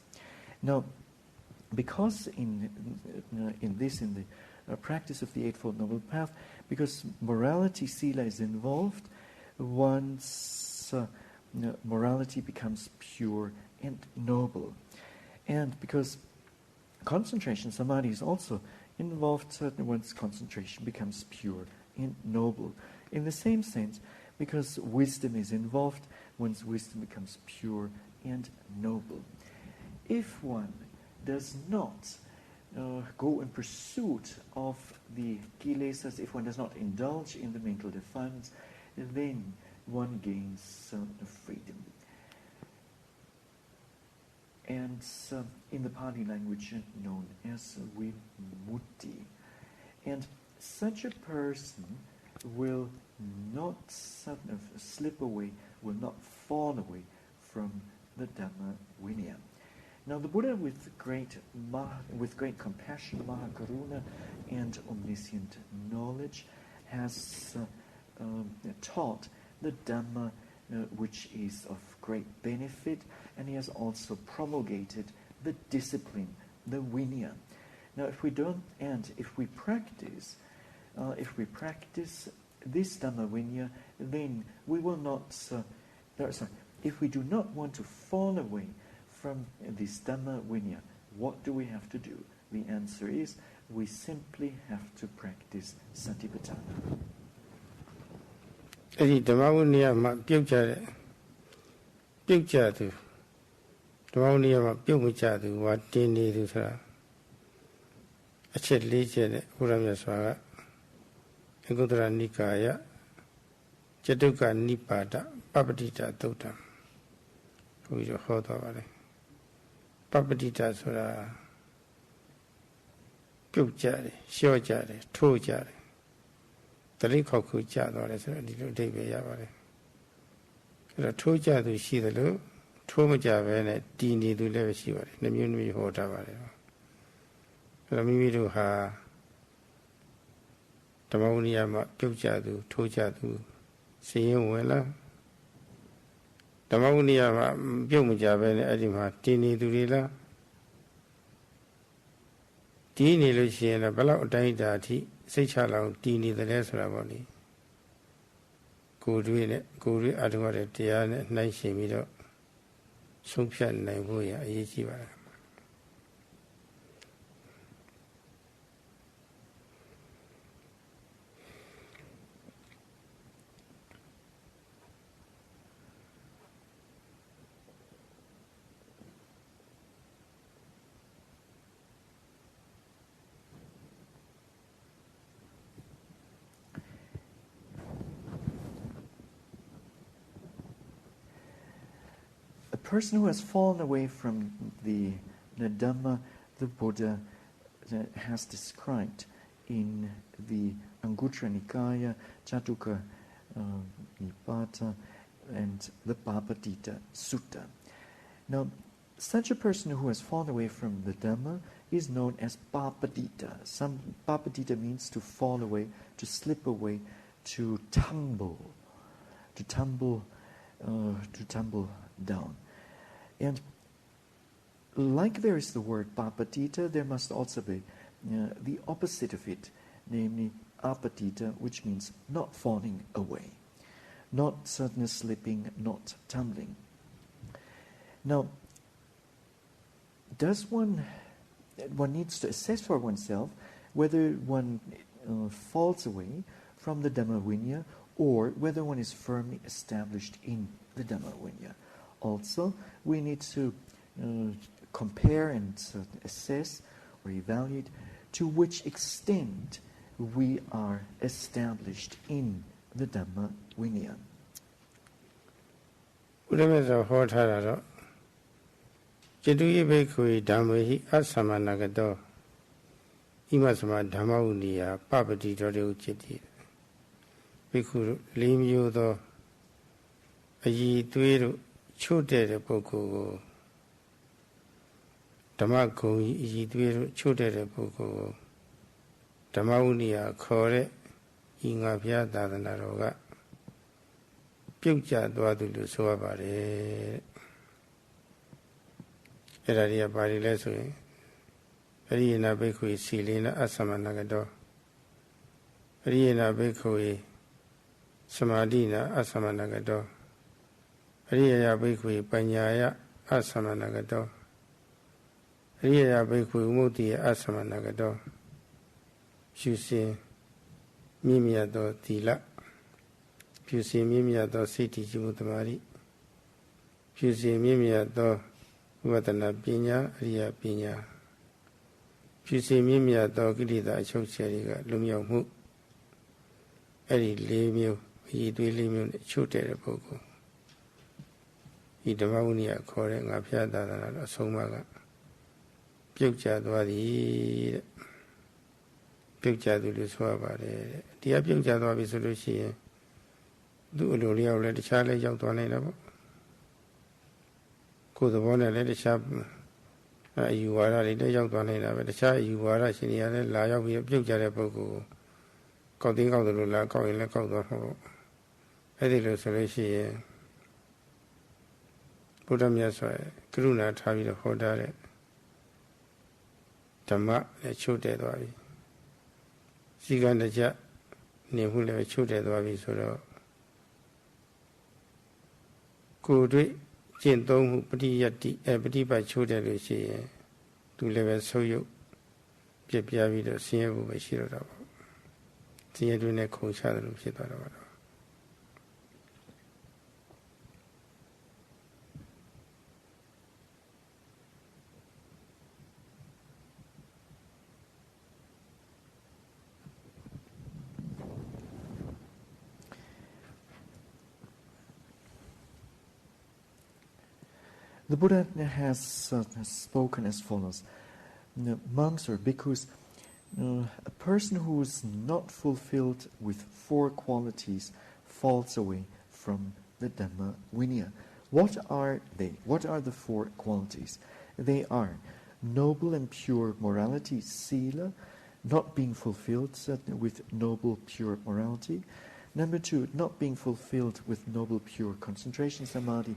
Now, because in the practice of the Eightfold Noble Path, because morality, sila, is involved, one's morality becomes pure and noble. And because concentration, samadhi, is also involved, certainly one's concentration becomes pure and noble. In the same sense, because wisdom is involved, one's wisdom becomes pure and noble. If one does not go in pursuit of the kilesas, if one does not indulge in the mental defilements, then one gains freedom. And in the Pali language known as vimutti. And such a person will not slip away, will not fall away from the Dhamma Vinaya. Now the Buddha, with great compassion, Mahakaruna, and omniscient knowledge, has taught the Dhamma which is of great benefit, and he has also promulgated the discipline, the Vinaya. Now if we practice this Dhamma Vinaya, then we will not, if we do not want to fall away from this Dhamma Vinaya, what do we have to do? The answer is, we simply have to practice Satipatthana. အဲ့ဒီဓမ္မဝိနည်းမှာပြုတ်ကြတဲ့ပြုတ်ကြသူဓမ္မဝိနည်းမှာပြုတ်မကြသူဟာတင်းနေသူဆိုတာအချက်၄ချက်နဲ့ဘုရားမြတ်စွာကအဂုတ္တရနိကာယကျတုကနိပါဒပပ္ပတိတသုတ်တံဘုရားဟောသွားပါတယ်ပပ္ပတိတဆိုတာပြုတ်ကြတယ်လျှော့ကြတယ်ထိုးကြတယ်တရိခောက်ခုကြသွားတယ်ဆိုတော့ဒီလိုအဓိပ္ပာယ်ရပါတယ်အဲ့တော့ထိုးကြသူရှိတယ်လို့ထိုးမကြဘဲနဲ့တည်နေသူလည်းရှိပါတယ်နှမျိုးနှမျိုးဟောထားပါတယ်အဲ့တော့မိမိတို့ဟာဓမ္မဝိနည်းမှာပြုတ်ကြသူထိုးကြသူစီရင်ဝင်လားဓမ္မဝိနည်းမှာပြုတ်မကြဘဲနဲ့အဲ့ဒီမှာတည်နေသူတွေလားတည်နေလို့ရှိရင်လည်းဘယ်လောက်အတိုင်းအတာအထိစိတ်ချလောက်တည်နေတယ်လဲဆိုတာပေါ့လေကိုယ်တွေ့နဲ့ကိုယ်တွေ့အထုရတဲ့တရားနဲ့နှိုင်းယှဉ်ပြီးတော့ဆုံးဖြတ်နိုင်ဖို့ရအရေးကြီးပါတယ် A person who has fallen away from the Dhamma the Buddha has described in the Anguttara Nikaya, Chatuka Nipata, and the Paṇḍitā Sutta. Now, such a person who has fallen away from the Dhamma is known as Paṇḍitā. Paṇḍitā means to fall away, to slip away, to tumble down. And like there is the word Paṇḍitā, there must also be the opposite of it, namely Apaṭitā, which means not falling away, not suddenly slipping, not tumbling. Now, one needs to assess for oneself whether one falls away from the Dhamma Vinaya or whether one is firmly established in the Dhamma Vinaya. Also, we need to compare and assess or evaluate to which extent we are established in the Dhamma Vinaya. Chiduyi bhikkhue dhammehi asamanagato imasama dhamma uniya papadito de uciti. Bhikkhu limyo do ayi tuiru chote de poko dhamma gongi ayi tuiru chote de poko dhamma uniya khore inga phya dadana roga pyukja dwadu lu so pare. အဲ့ဒါတွေကဘာတွေလဲဆိုရင်ပရိယေနဘိက္ခွေစီလေနအသမဏကတောပရိယေနဘိက္ခွေသမာဓိနာအသမဏကတောပရိယေယဘိက္ခွေပညာယအသမဏကတောပရိယေယဘိက္ခွေဝိမု ക്തി ယအသမဏကတောဖြူစင်မြင့်မြတ်သောသီလဖြူစင်မြင့်မြတ်သောစိတ်တည်ကြည်မှုတမာတိဖြူစင်မြင့်မြတ်သောဝတ္တနာပညာအရိယပညာဖြူစင်မြင့်မြတ်သောကိလေသာအချုပ်ချယ်တွေကလွတ်မြောက်မှုအဲ့ဒီ၄မျိုးအည်သွေး၄မျိုးနဲ့ချုပ်တဲ့ပုဂ္ဂိုလ်ဒီဓမ္မဝိနည်းခေါ်တဲ့ငါဖျားသာသနာတော်အဆုံးအမကပြုတ်ကျသွားသည်တဲ့ပြုတ်ကျသူလို့ဆိုရပါတယ်တဲ့တရားပြုတ်ကျသွားပြီဆိုလို့ရှိရင်သူ့အလိုလျောက်လည်းတခြားလည်းရောက်သွားနိုင်တာပေါ့ကိုယ်သဘောနဲ့လည်းတခြားအယူဝါဒတွေလည်းရောက်သွားနေတာပဲတခြားအယူဝါဒရှင်တွေကလည်းလာရောက်ပြီးပြုတ်ကြတဲ့ပုဂ္ဂိုလ်ကောက်တင်းကောက်တယ်လို့လားကောက်ရင်လည်းကောက်သွားမှာပေါ့အဲ့ဒီလိုဆိုလို့ရှိရင်ဘုရားမြတ်စွာကရုဏာထားပြီးတော့ဟောထားတဲ့ဓမ္မနဲ့ချုပ်တဲ့သွားပြီစီကံတကြ နေမှုလည်းချုပ်တယ်သွားပြီဆိုတော့ကိုယ်တွေ့ကျင့်သုံးမှုပฏิယတ္တိပฏิပတ်ချုပ်တယ်လို့ရှိရင်သူလည်းပဲဆုပ်ယုပ်ပြပြပြီးတော့ဆင်းရဲဖို့ပဲရှိတော့တာပေါ့ဆင်းရဲတွေနဲ့ခုန်ချတယ်လို့ဖြစ်သွားတော့ The Buddha has spoken as follows. Monks or bhikkhus, a person who is not fulfilled with four qualities falls away from the Dhamma Vinaya. What are they? What are the four qualities? They are noble and pure morality, sila, not being fulfilled with noble pure morality. Number two, not being fulfilled with noble pure concentration samadhi,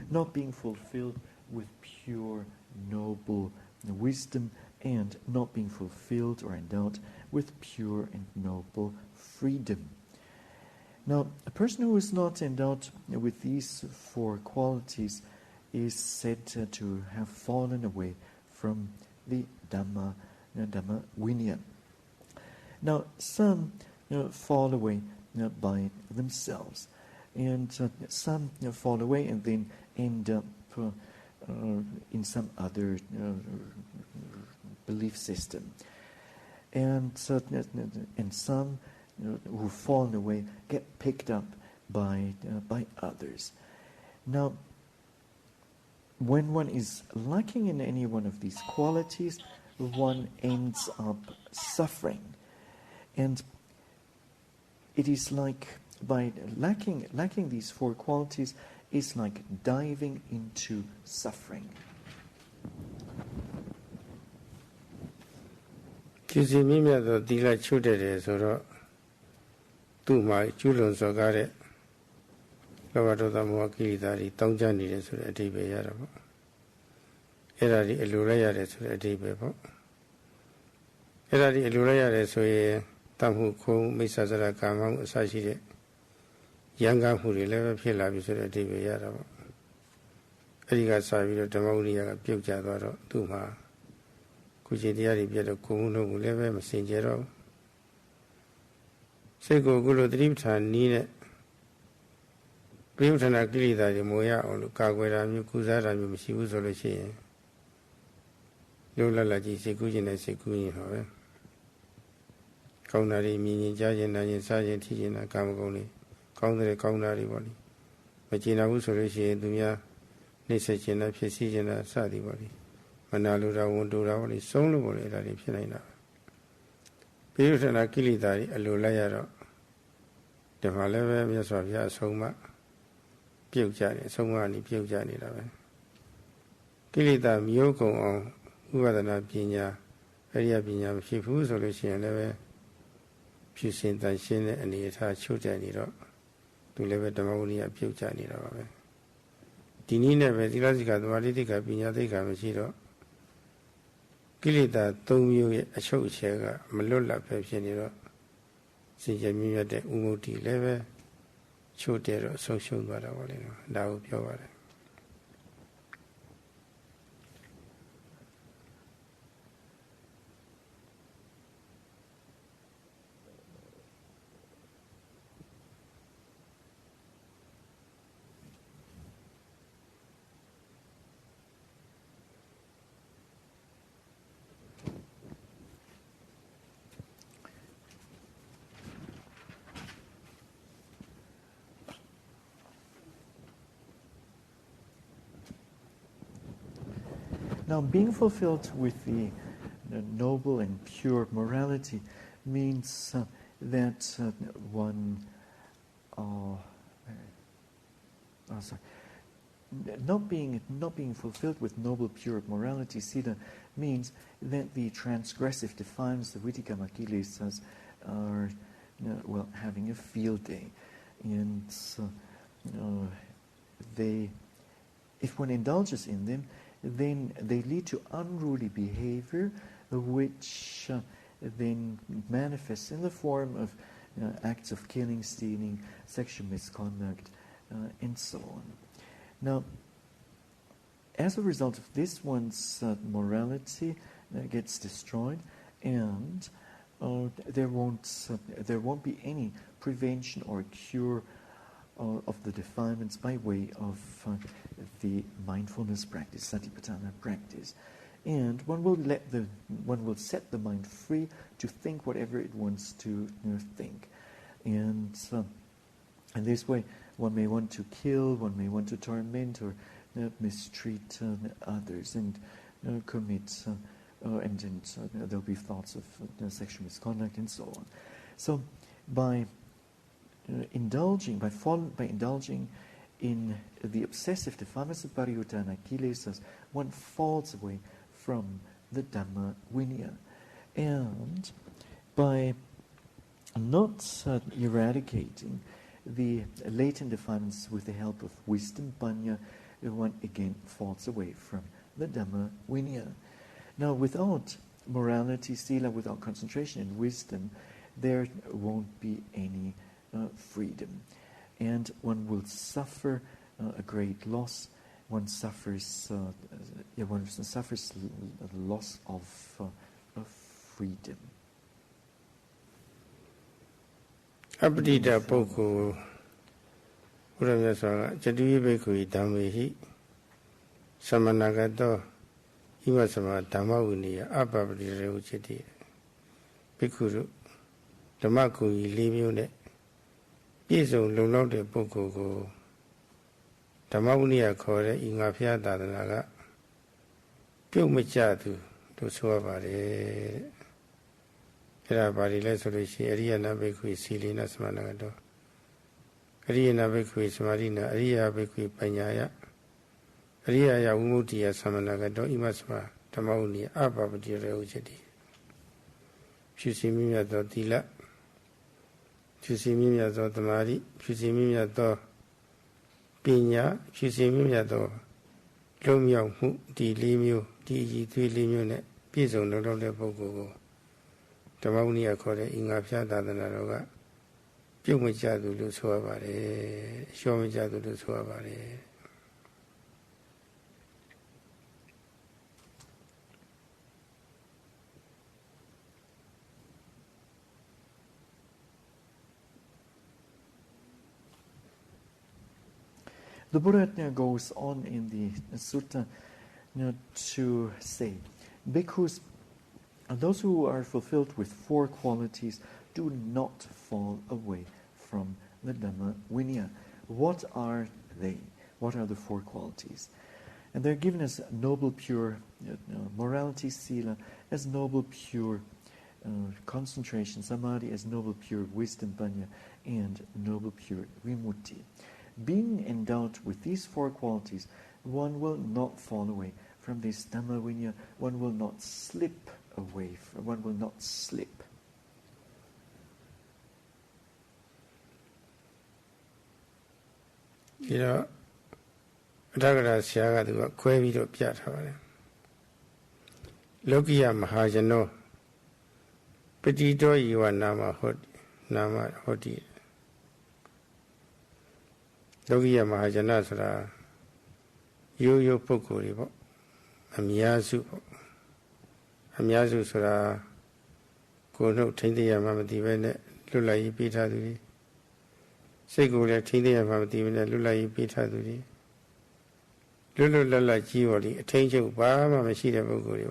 not being fulfilled with pure noble wisdom, and not being fulfilled or endowed with pure and noble freedom. Now, a person who is not endowed with these four qualities is said to have fallen away from the Dhamma Vinaya. Now, some fall away by themselves, and some fall away and then end up in some other belief system, and some who fall away get picked up by others. Now, when one is lacking in any one of these qualities, one ends up suffering, and it is like by lacking these four qualities is like diving into suffering. ကျစီမြင့်မြတ်သောသီလချုပ်တယ်ဆိုတော့သူ့မှာကျွလွန်စော်ကားတဲ့လောဘဒေါသမောဟကိလေသာတွေတောင်းကြနေတယ်ဆိုတဲ့အဓိပ္ပာယ်ရတာပေါ့အဲ့ဒါဒီအလိုလိုက်ရတယ်ဆိုတဲ့အဓိပ္ပာယ်ပေါ့အဲ့ဒါဒီအလိုလိုက်ရတယ်ဆိုရင်တတ်မှုခုံမိစ္ဆာစရကာမမှုအစရှိတဲ့ရံကားမှုတွေလည်းပဲဖြစ်လာပြီဆိုတဲ့အဓိပ္ပာယ်ရတာပေါ့အဲ့ဒီကစပြီးတော့ဓမ္မဝိရိယကပြုတ်ကျသွားတော့သူ့မှာကုသိုလ်တရားတွေပြတ်တော့ကိုယ်မှုလုံးကိုလည်းပဲမစင်ကြယ်တော့စိတ်ကိုကုလိုသတိပဋ္ဌာန်နည်းနဲ့ပြိဋ္ဌာန်ကိလေသာတွေမိုးရအောင်လို့ကာကွယ်တာမျိုးကုစားတာမျိုးမရှိဘူးဆိုလို့ရှိရင်လုံးလတ်လတ်ကြီးစိတ်ကူးခြင်းနဲ့စိတ်ကူးရင်ဟောပဲကောင်းတာတွေမြင်ရင်ကြားရင်နားရင်စားရင်ထိရင်ကာမဂုဏ်တွေကောင်းတဲ့ကောင်းတာတွေပေါ့လေမကျေနပ်ဘူးဆိုလို့ရှိရင်သူများနှိမ့်ဆက်ခြင်းနဲ့ဖြစ်စီခြင်းနဲ့စသည်ပေါ့လေမနာလိုတာဝန်တိုတာပေါ့လေဆုံးလို့ပေါ့လေအဲ့ဒါတွေဖြစ်နေတာပြိဋ္ဌာန်ကိလေသာတွေအလိုလိုက်ရတော့ဒီမှာလည်းပဲမြတ်စွာဘုရားအဆုံးအမပြုတ်ကြတယ်အဆုံးအမကနေပြုတ်ကြနေတာပဲကိလေသာမျိုးကုန်အောင်ဥပဒနာပညာအရိယပညာမရှိဘူးဆိုလို့ရှိရင်လည်းပဲဖြူစင်တန်ရှင်းတဲ့အနေအထားချုပ်ကြနေတော့သူလည်းပဲဓမ္မဝိနည်းပြုတ်ကြနေတာပါပဲဒီနည်းနဲ့ပဲသီလစိကသမာဓိတိကပညာသိက္ခာမရှိတော့ကိလေသာ၃မျိုးရဲ့အချုပ်အခြဲကမလွတ်လပ်ပဲဖြစ်နေတော့စင်ကြယ်မြင့်မြတ်တဲ့ဥမုတ္တိလည်းပဲချုပ်တယ်တော့ဆုံးရှုံးသွားတာပေါ့လေနော်ဒါကိုပြောပါတယ် Now, being fulfilled with the noble and pure morality means that one, not being fulfilled with noble pure morality, sila, means that the transgressive defilements, the vitikama kilesas, are having a field day, and if one indulges in them, then they lead to unruly behavior, which then manifests in the form of acts of killing, stealing, sexual misconduct, and so on. Now, as a result of this, one's morality gets destroyed, and there won't be any prevention or cure of the defilements by way of the mindfulness practice, satipatthana practice. And one will set the mind free to think whatever it wants to think. And this way, one may want to kill, one may want to torment or mistreat others and commit, and there'll be thoughts of sexual misconduct and so on. So, by indulging in the obsessive defilements of pariyuttana kilesas, one falls away from the Dhamma Vinaya. And by not eradicating the latent defilements with the help of wisdom, panya, one again falls away from the Dhamma Vinaya. Now, without morality, sila, without concentration and wisdom, there won't be any freedom. And one will suffer a great loss. One suffers the loss of freedom. Apatita poko Uramyaswanga Chatuyi Bhikkhū Dhammehi Samanagato Imasama Dhamma Vinaya Apapatita Uchiti Bhikkhū Dhamma Kuyi Limune Piso Lulode Poko Dhamma Vinaya Kore Inga Phaya Dadanaga Pyumachatu to Suavare Theravada Lesolishi Ariana Bhikkhū Silina Samanagato Ariana Bhikkhū Samarina Ariya Bhikkhū Panyaya Ariya Umutiya Samanagato Imasma Dhamma Vinaya Apapatita Uchiti Pusimimyato Tila Pusimimyato Tamari Pusimimyato Pinya Pusimimyato Lomyao Mu Di Limyo Di Tui Limyo Ne Piso Nolole Poko Dhamma Vinaya Kore Inga Phaya Dadanaga Pyumachatu Lu Suavare Shomachatu Lu Suavare The Buddha goes on in the sutta to say, bhikkhus, those who are fulfilled with 4 qualities do not fall away from the Dhamma Vinaya. What are they? What are the 4 qualities? And they're given as noble, pure morality, sila, as noble, pure concentration, samadhi, as noble, pure wisdom, panya, and noble, pure vimutti. Being endowed with these 4 qualities, one will not fall away from this Dhamma Vinaya. One will not slip away. One will not slip. You know, Ragara Sayadaw Kwevido Pyatavare Lokiya Mahajano Petito Iwa Nama Hoti Lokiya Mahajana Sura Yo Pokuribo Amiyasu Sura Kono Tindia Mamati Vene Lulai Pita Duri Segula Tindia Mamati Vene Lulai Pita Duri Lula Jiwali Attention Bama Mashida Pokuri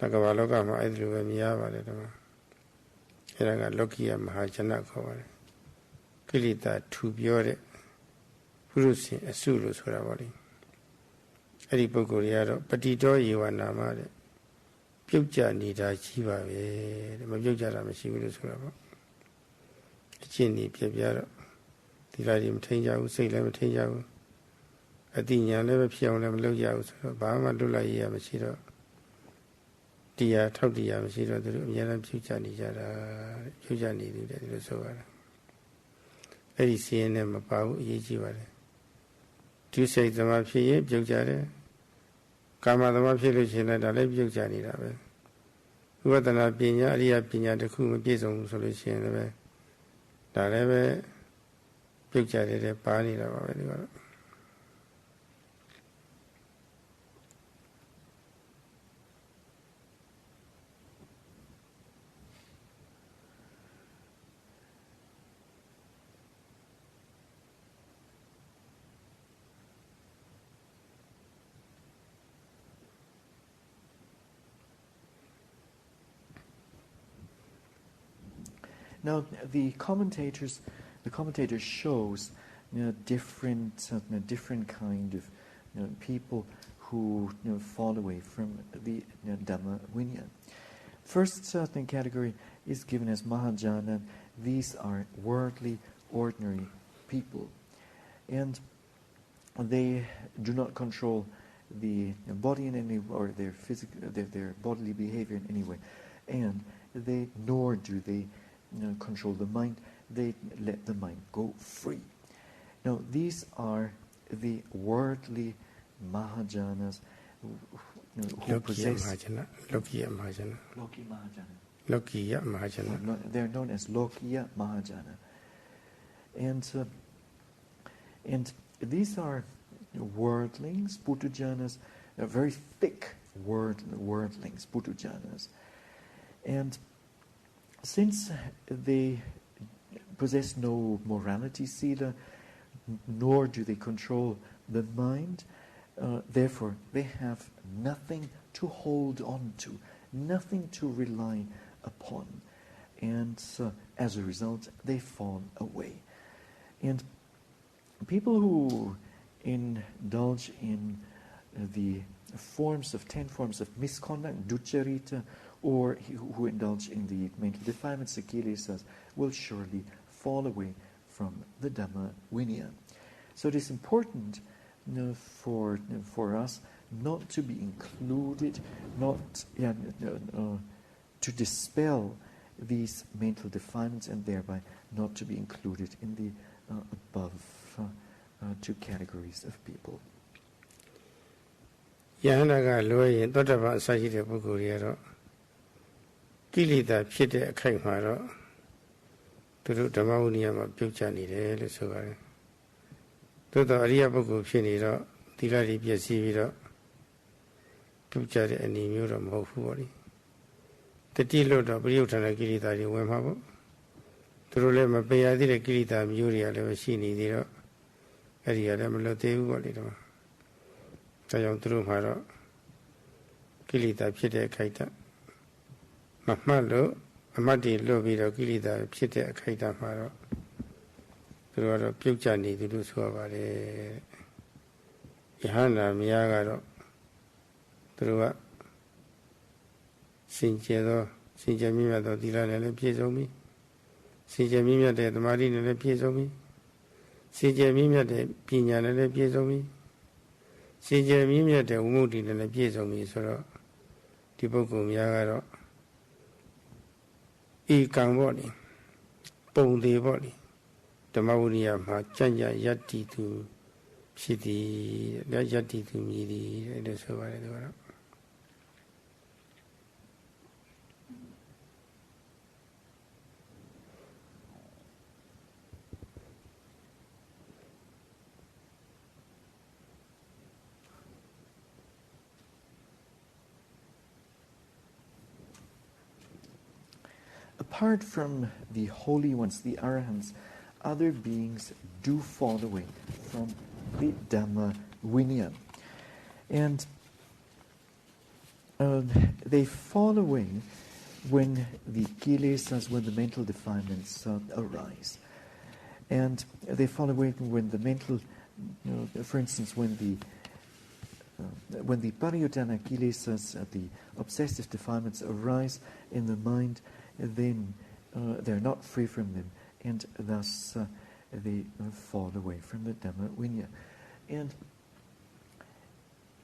Nakavaloka Maidru Miyava Eraga Lokiya Mahajana Kawari Kilita Tubiore Purusi Asulu Suravali Eri Pokuriado Patito Iwanamade Puja Nida Chiva Mabuja Mashivu Surava Chini Piabiaro Tiladim Tenja say Lemon Tenja Adinya never Pialam Loya Bama Lula Yamashiro Dia Taudia Mashiro Yana Puja Nijara Puja Nidi Sovara Eri CNM about Yijiware. Do you say the Mapi, Jujare? Kama the Mapi, Lujina, the Leb Jujani, Vipasana pinya, Ariya pinya, the Kuma Pizum solution. Dareve picture the Pani. Now, the commentator shows different kind of people who fall away from the Dhamma Vinaya. First category is given as Mahajana. These are worldly, ordinary people, and they do not control the body in any or their physical, their bodily behavior in any way, and nor do they control the mind. They let the mind go free. Now, these are the worldly Mahajanas who possess... Lokiya Mahajana. Lokiya Mahajana. They're known as Lokiya Mahajana. And these are worldlings, Putujanas, very thick worldlings, Putujanas. And since they possess no morality, sila, nor do they control the mind, therefore they have nothing to hold on to, nothing to rely upon. And as a result, they fall away. And people who indulge in the 10 forms of misconduct, ducharita, or who indulge in the mental defilements, the kilesas, will surely fall away from the Dhamma Vinaya. So it is important for us not to be included, to dispel these mental defilements, and thereby not to be included in the above two categories of people. Yahanaga loye dodaba sajide bukuriero Kilita Pite Kaimaro Turu Dhammauniama Puchani, Lesogare. Toto Ariabuku Piniro, Tilari Piasiviro, Puchari and Nimura Mohuri. The Tilo of Riutana Kilita Wemhabo. Turulema Payadi Kilita Muria Levasini Diro, Aria Lemelote Walito. Tayon Trumaro Kilita Pite Kaita. Mahmalo, Amadi Lobiro Kilida, Pite Kaita Maro. Through a Puchani to do so about it. Yahana Miyagaro. Through a Sinchedo, Sinjamima do Dilan and Piezomi. Sinjamima de Marine and Piezomi. Sinjamima de Pinan and Piezomi. Sinjamima de Umudi and Piezomi, so Tiboku Miyagaro. E Kamboni, Pondi body, the Mauria Machanja Yati to City, Yati to me, the Savara. Apart from the holy ones, the arahants, other beings do fall away from the Dhamma Vinaya. And they fall away when the kilesas, when the mental defilements arise. And they fall away when the mental, for instance, when the pariyutana kilesas, the obsessive defilements arise in the mind, then they're not free from them, and thus they fall away from the Dhamma Vinaya. And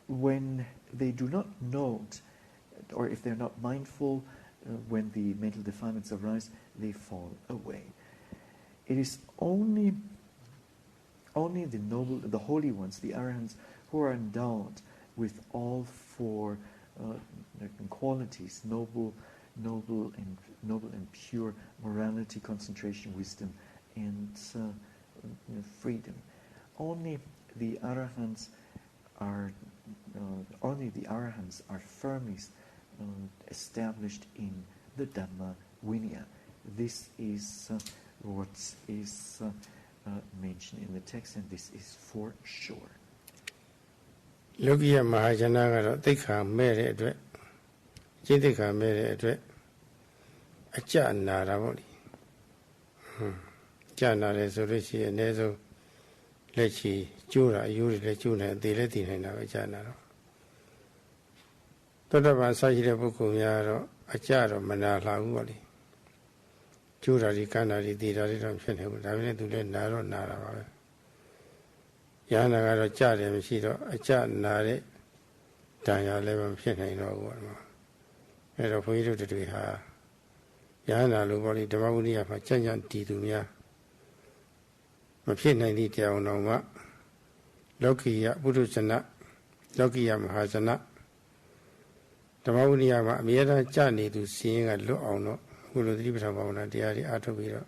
when they do not note, or if they're not mindful, when the mental defilements arise, they fall away. It is only the noble, the holy ones, the arahants, who are endowed with all four qualities, noble, noble and pure morality, concentration, wisdom, and freedom. Only the arahants are firmly established in the Dhamma Vinaya. This is what is mentioned in the text, and this is for sure. Lokiya Mahajana garo tikha mere atwet chitikha mere atwet acha nara po le. Acha nara so lo shi ane so let chi cura ayuri le chu ne de le ti naina ba acha nara. Todaba sa shi de pukkul mya ro acha ro mana la hu po le. Cura ri kana ri de ra ri do phit ne bu da phine tu le na ro nara ba be. Yana garo cha de mashi do acha na de danya le ba phit nain do bu ma. Ai do phoi do de ha yana lo po le Dhamma Vinaya ma chan chan ti tu mya ma phit nain di tyaw naw ma Lokiya Purushana Lokiya Mahajana Dhamma Vinaya ma amye dan cha ne tu sin yin ga luat aung doအခုလိုသတိပဋ္ဌာန်ဘာဝနာတရားတွေအားထုတ်ပြီးတော့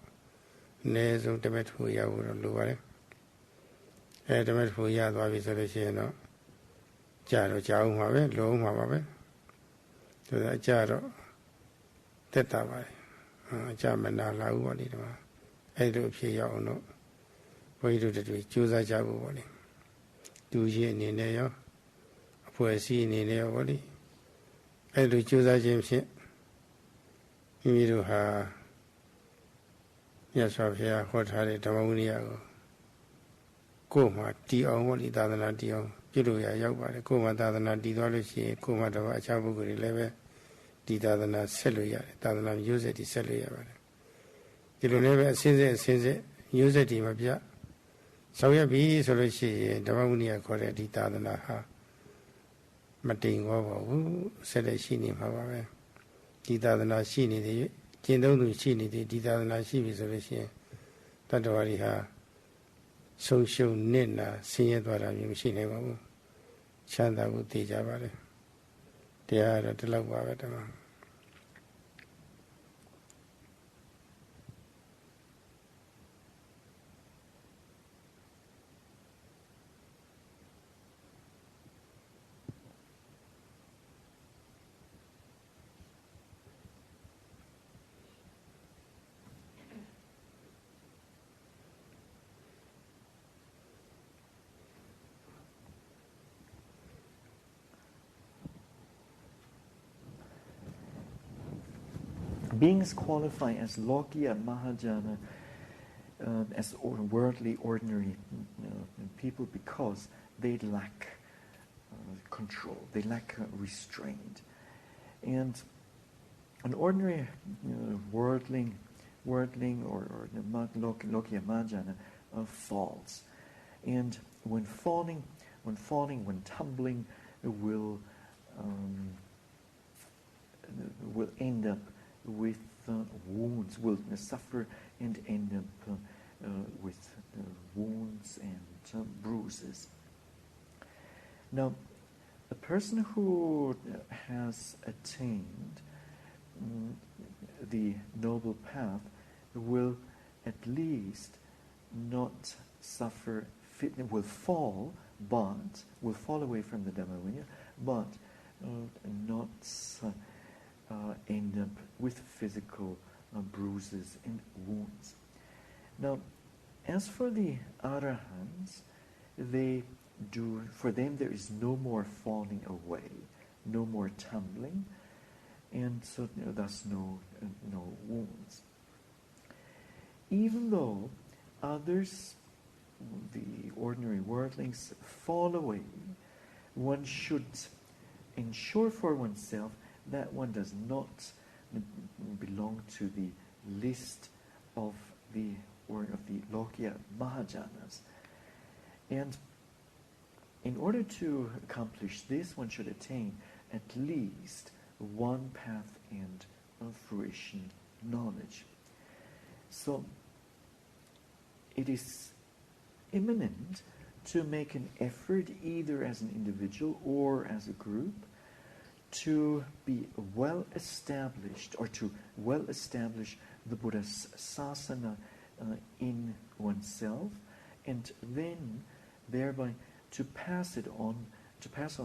အနည်းဆုံးတစ်မက်တစ်ဖို့ရဖို့တော့လိုပါတယ်။တစ်မက်တစ်ဖို့ရသွားပြီဆိုလို့ရှိရင်တော့ကြာတော့ကြာအောင်မှာပဲလုံးအောင်မှာပါပဲ။ဆိုတော့အကြာတော့တက်တာပါတယ်။အကြာမနာလာဘူးပေါ့လေဒီမှာအဲ့လိုအဖြစ်ရအောင်တော့ဘုန်းကြီးတို့တွေကြိုးစားကြဖို့ပေါ့လေ။သူကြီးအနေနဲ့ရောအဖွဲ့အစည်းအနေနဲ့ရောပေါ့လေ။အဲ့လိုကြိုးစားခြင်းဖြင့်မိမိတို့ဟာမြတ်စွာဘုရားဟောထားတဲ့ဓမ္မဝိနည်းကိုယ်မှာတည်အောင်ဝလိသာသနာတည်အောင်ပြုလို့ရောက်ပါတယ်ကိုယ်မှာသာသနာတည်သွားလို့ရှိရင်ကိုယ်မှာတော့အခြားပုဂ္ဂိုလ်တွေလည်းပဲဒီသာသနာဆက်လို့ရတယ်သာသနာမျိုးဆက်တည်ဆက်လို့ရပါတယ်ဒီလိုလည်းပဲအစဉ်ဆက်မျိုးဆက်တည်မပြဆောင်ရွက်ပြီဆိုလို့ရှိရင်ဓမ္မဝိနည်းခေါ်တဲ့ဒီသာသနာဟာမတိမ်သွားပါဘူးဆက်လက်ရှိနေမှာပါပဲဒီသာသနာရှိနေတဲ့ကျင့်သုံးသူရှိနေတဲ့ဒီသာသနာရှိပြီဆိုလို့ရှိရင်တတ္တဝါတွေဟာဆုံးရှုံးနစ်နာဆင်းရဲသွားတာမျိုးမရှိနိုင်ပါဘူးချမ်းသာဖို့သိကြပါလေတရားကတော့ဒီလောက်ပါပဲတမန်Beings qualify as Lokiya Mahajana, as worldly, ordinary people because they lack control, they lack restraint. And an ordinary worldling or Lokiya Mahajana falls. And when tumbling, will end up with wounds, will suffer and end up with wounds and bruises. Now, a person who has attained the noble path will at least not suffer, will fall away from the Dhamma Vinaya, but not end up with physical bruises and wounds. Now, as for the arahants, for them there is no more falling away, no more tumbling, and so thus no wounds. Even though others, the ordinary worldlings, fall away, one should ensure for oneself that one does not belong to the list of the Lokiya Mahajanas. And in order to accomplish this, one should attain at least one path and fruition knowledge. So it is imminent to make an effort, either as an individual or as a group, to be well established, or to well establish the Buddha's sasana in oneself, and then thereby to pass on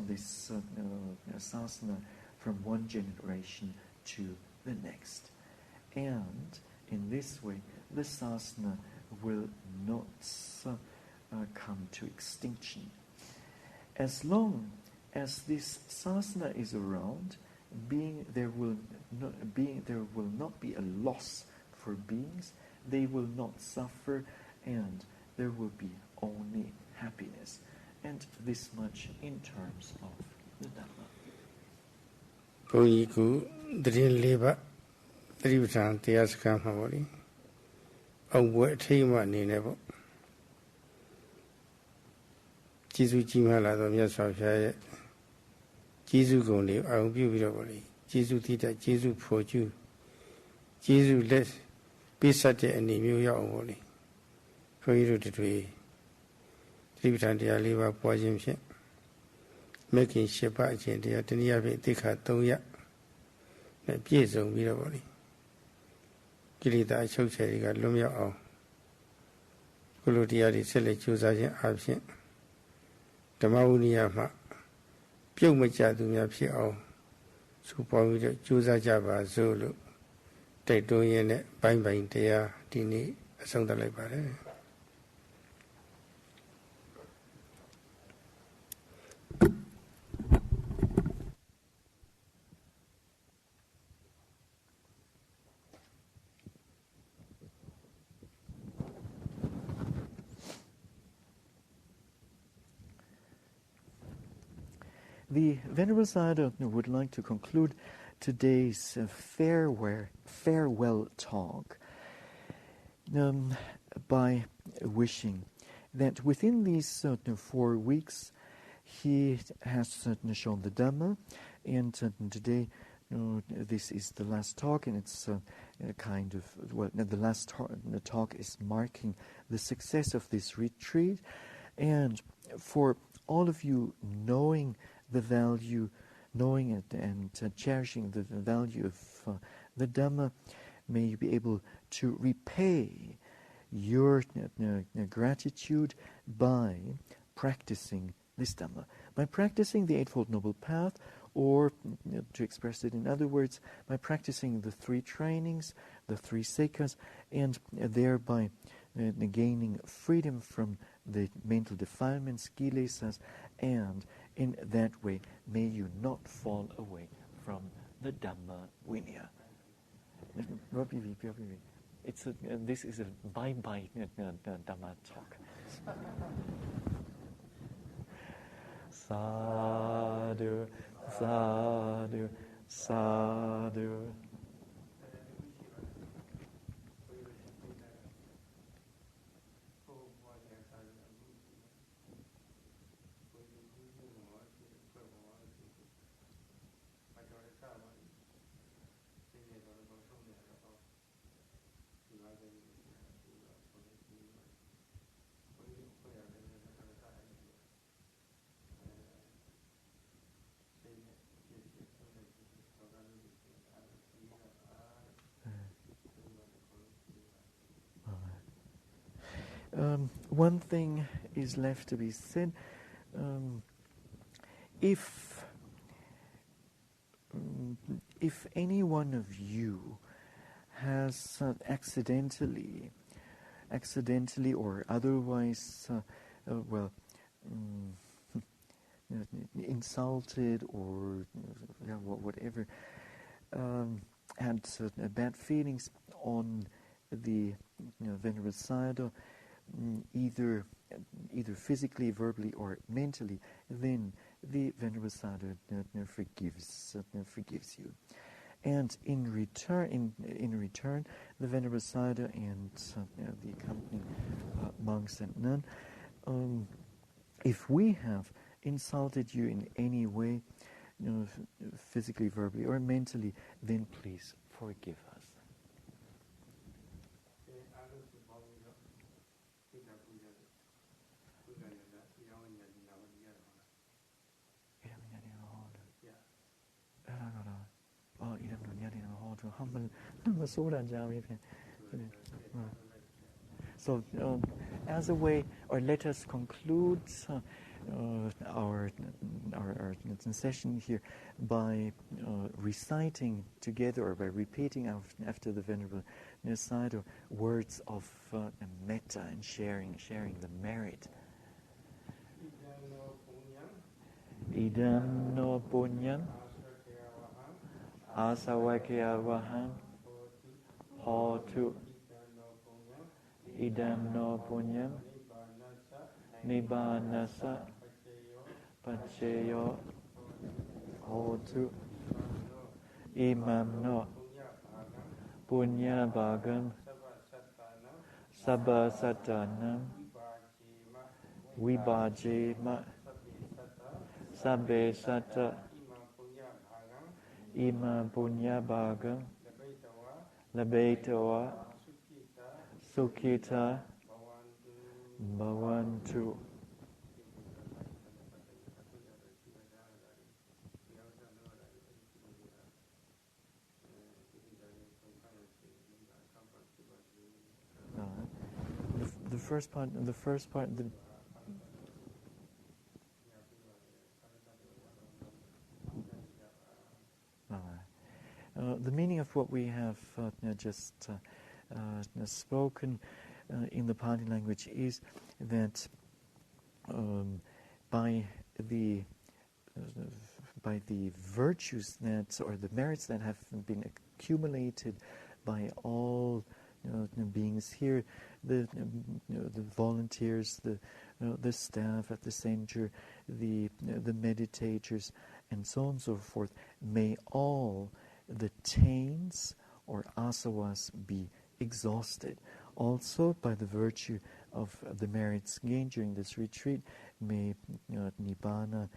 this sasana from one generation to the next. And in this way, the sasana will not come to extinction. As long as this sasana is around, there will not be a loss for beings. They will not suffer, and there will be only happiness. And this much in terms of the Dhamma. ဘုန်းကြီးကသတင်းလေးပါသတိပဋ္ဌာန်တရားစခန်းမှာပေါ့လေအောင်ပွဲအထိတ်မှအနေနဲ့ပေါ့ကျေးဇူးကြီးမားလာသောမြတ်စွာဘုရားရဲ့ကျေးဇူးကုန်လေးအောင်ပြုပြီးတော့ပေါ့လေကျေးဇူးတိတကျေးဇူးဖော်ကျူးကျေးဇူးလက်ပေးဆက်တဲ့အနေမျိုးရောက်အောင်ပေါ့လေဘုန်းကြီးတို့တွေသတိပဋ္ဌာန်တရားလေးပါပွားခြင်းဖြင့်မဂ်ခင်၈ပါးအကျင့်တရားတနည်းအားဖြင့်သိက္ခာ၃ရပ်နဲ့ပြည့်စုံပြီးတော့ပေါ့လေကိလေသာအချုပ်ချယ်တွေကလွတ်မြောက်အောင်ကုလိုတရားတွေဆက်လက်ကြိုးစားခြင်းအပြင်ဓမ္မဝိနည်းမှာပြုတ်မကြသူများဖြစ်အောင်စုပေါင်းပြီးတော့ကြိုးစားကြပါစို့လို့တိုက်တွန်းရင်းနဲ့ဘိုင်းဘိုင်းတရားဒီနေ့အဆုံးသတ်လိုက်ပါတယ် The Venerable Sayadaw would like to conclude today's farewell talk by wishing that within these 4 weeks he has shown the Dhamma, and today this is the last talk, and it's the last talk is marking the success of this retreat, and for all of you knowing the value, knowing it and cherishing the value of the Dhamma, may you be able to repay your gratitude by practicing this Dhamma, by practicing the Eightfold Noble Path, or to express it in other words, by practicing the 3 trainings, the 3 sekhas, and thereby gaining freedom from the mental defilements, kilesas, and in that way may you not fall away from the Dhamma Vinaya. This is a bye-bye Dhamma talk. Sadhu, sadhu, sadhu. One thing is left to be said. If any one of you has accidentally or otherwise, insulted or whatever, had bad feelings on the Venerable Sayadaw, either physically, verbally, or mentally, then the Venerable Sayadaw forgives you. And in return, the Venerable Sayadaw and the accompanying monks and nuns, if we have insulted you in any way, physically, verbally, or mentally, then please forgive us. So, as a way, or let us conclude our session here by reciting together, or by repeating after the Venerable Sayadaw words of metta and sharing the merit. Idam no punyam asavakya hotu. Idam no punyam nibbanasa pacheyo hotu. Imam no punya bhagam sabba satanam vibhajema sabbe sata ima punya bhagam labetawa sukhita bhavantu. The first part. The meaning of what we have just spoken in the Pali language is that by the virtues that, or the merits that have been accumulated by all beings here, the volunteers, the staff at the center, the meditators, and so on and so forth, may all the taints or asavas be exhausted. Also, by the virtue of the merits gained during this retreat, may nibbana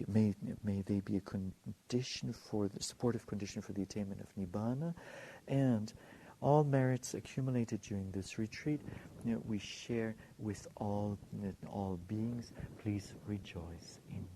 may they be a condition for the supportive condition for the attainment of nibbana, and all merits accumulated during this retreat, we share with all beings. Please rejoice in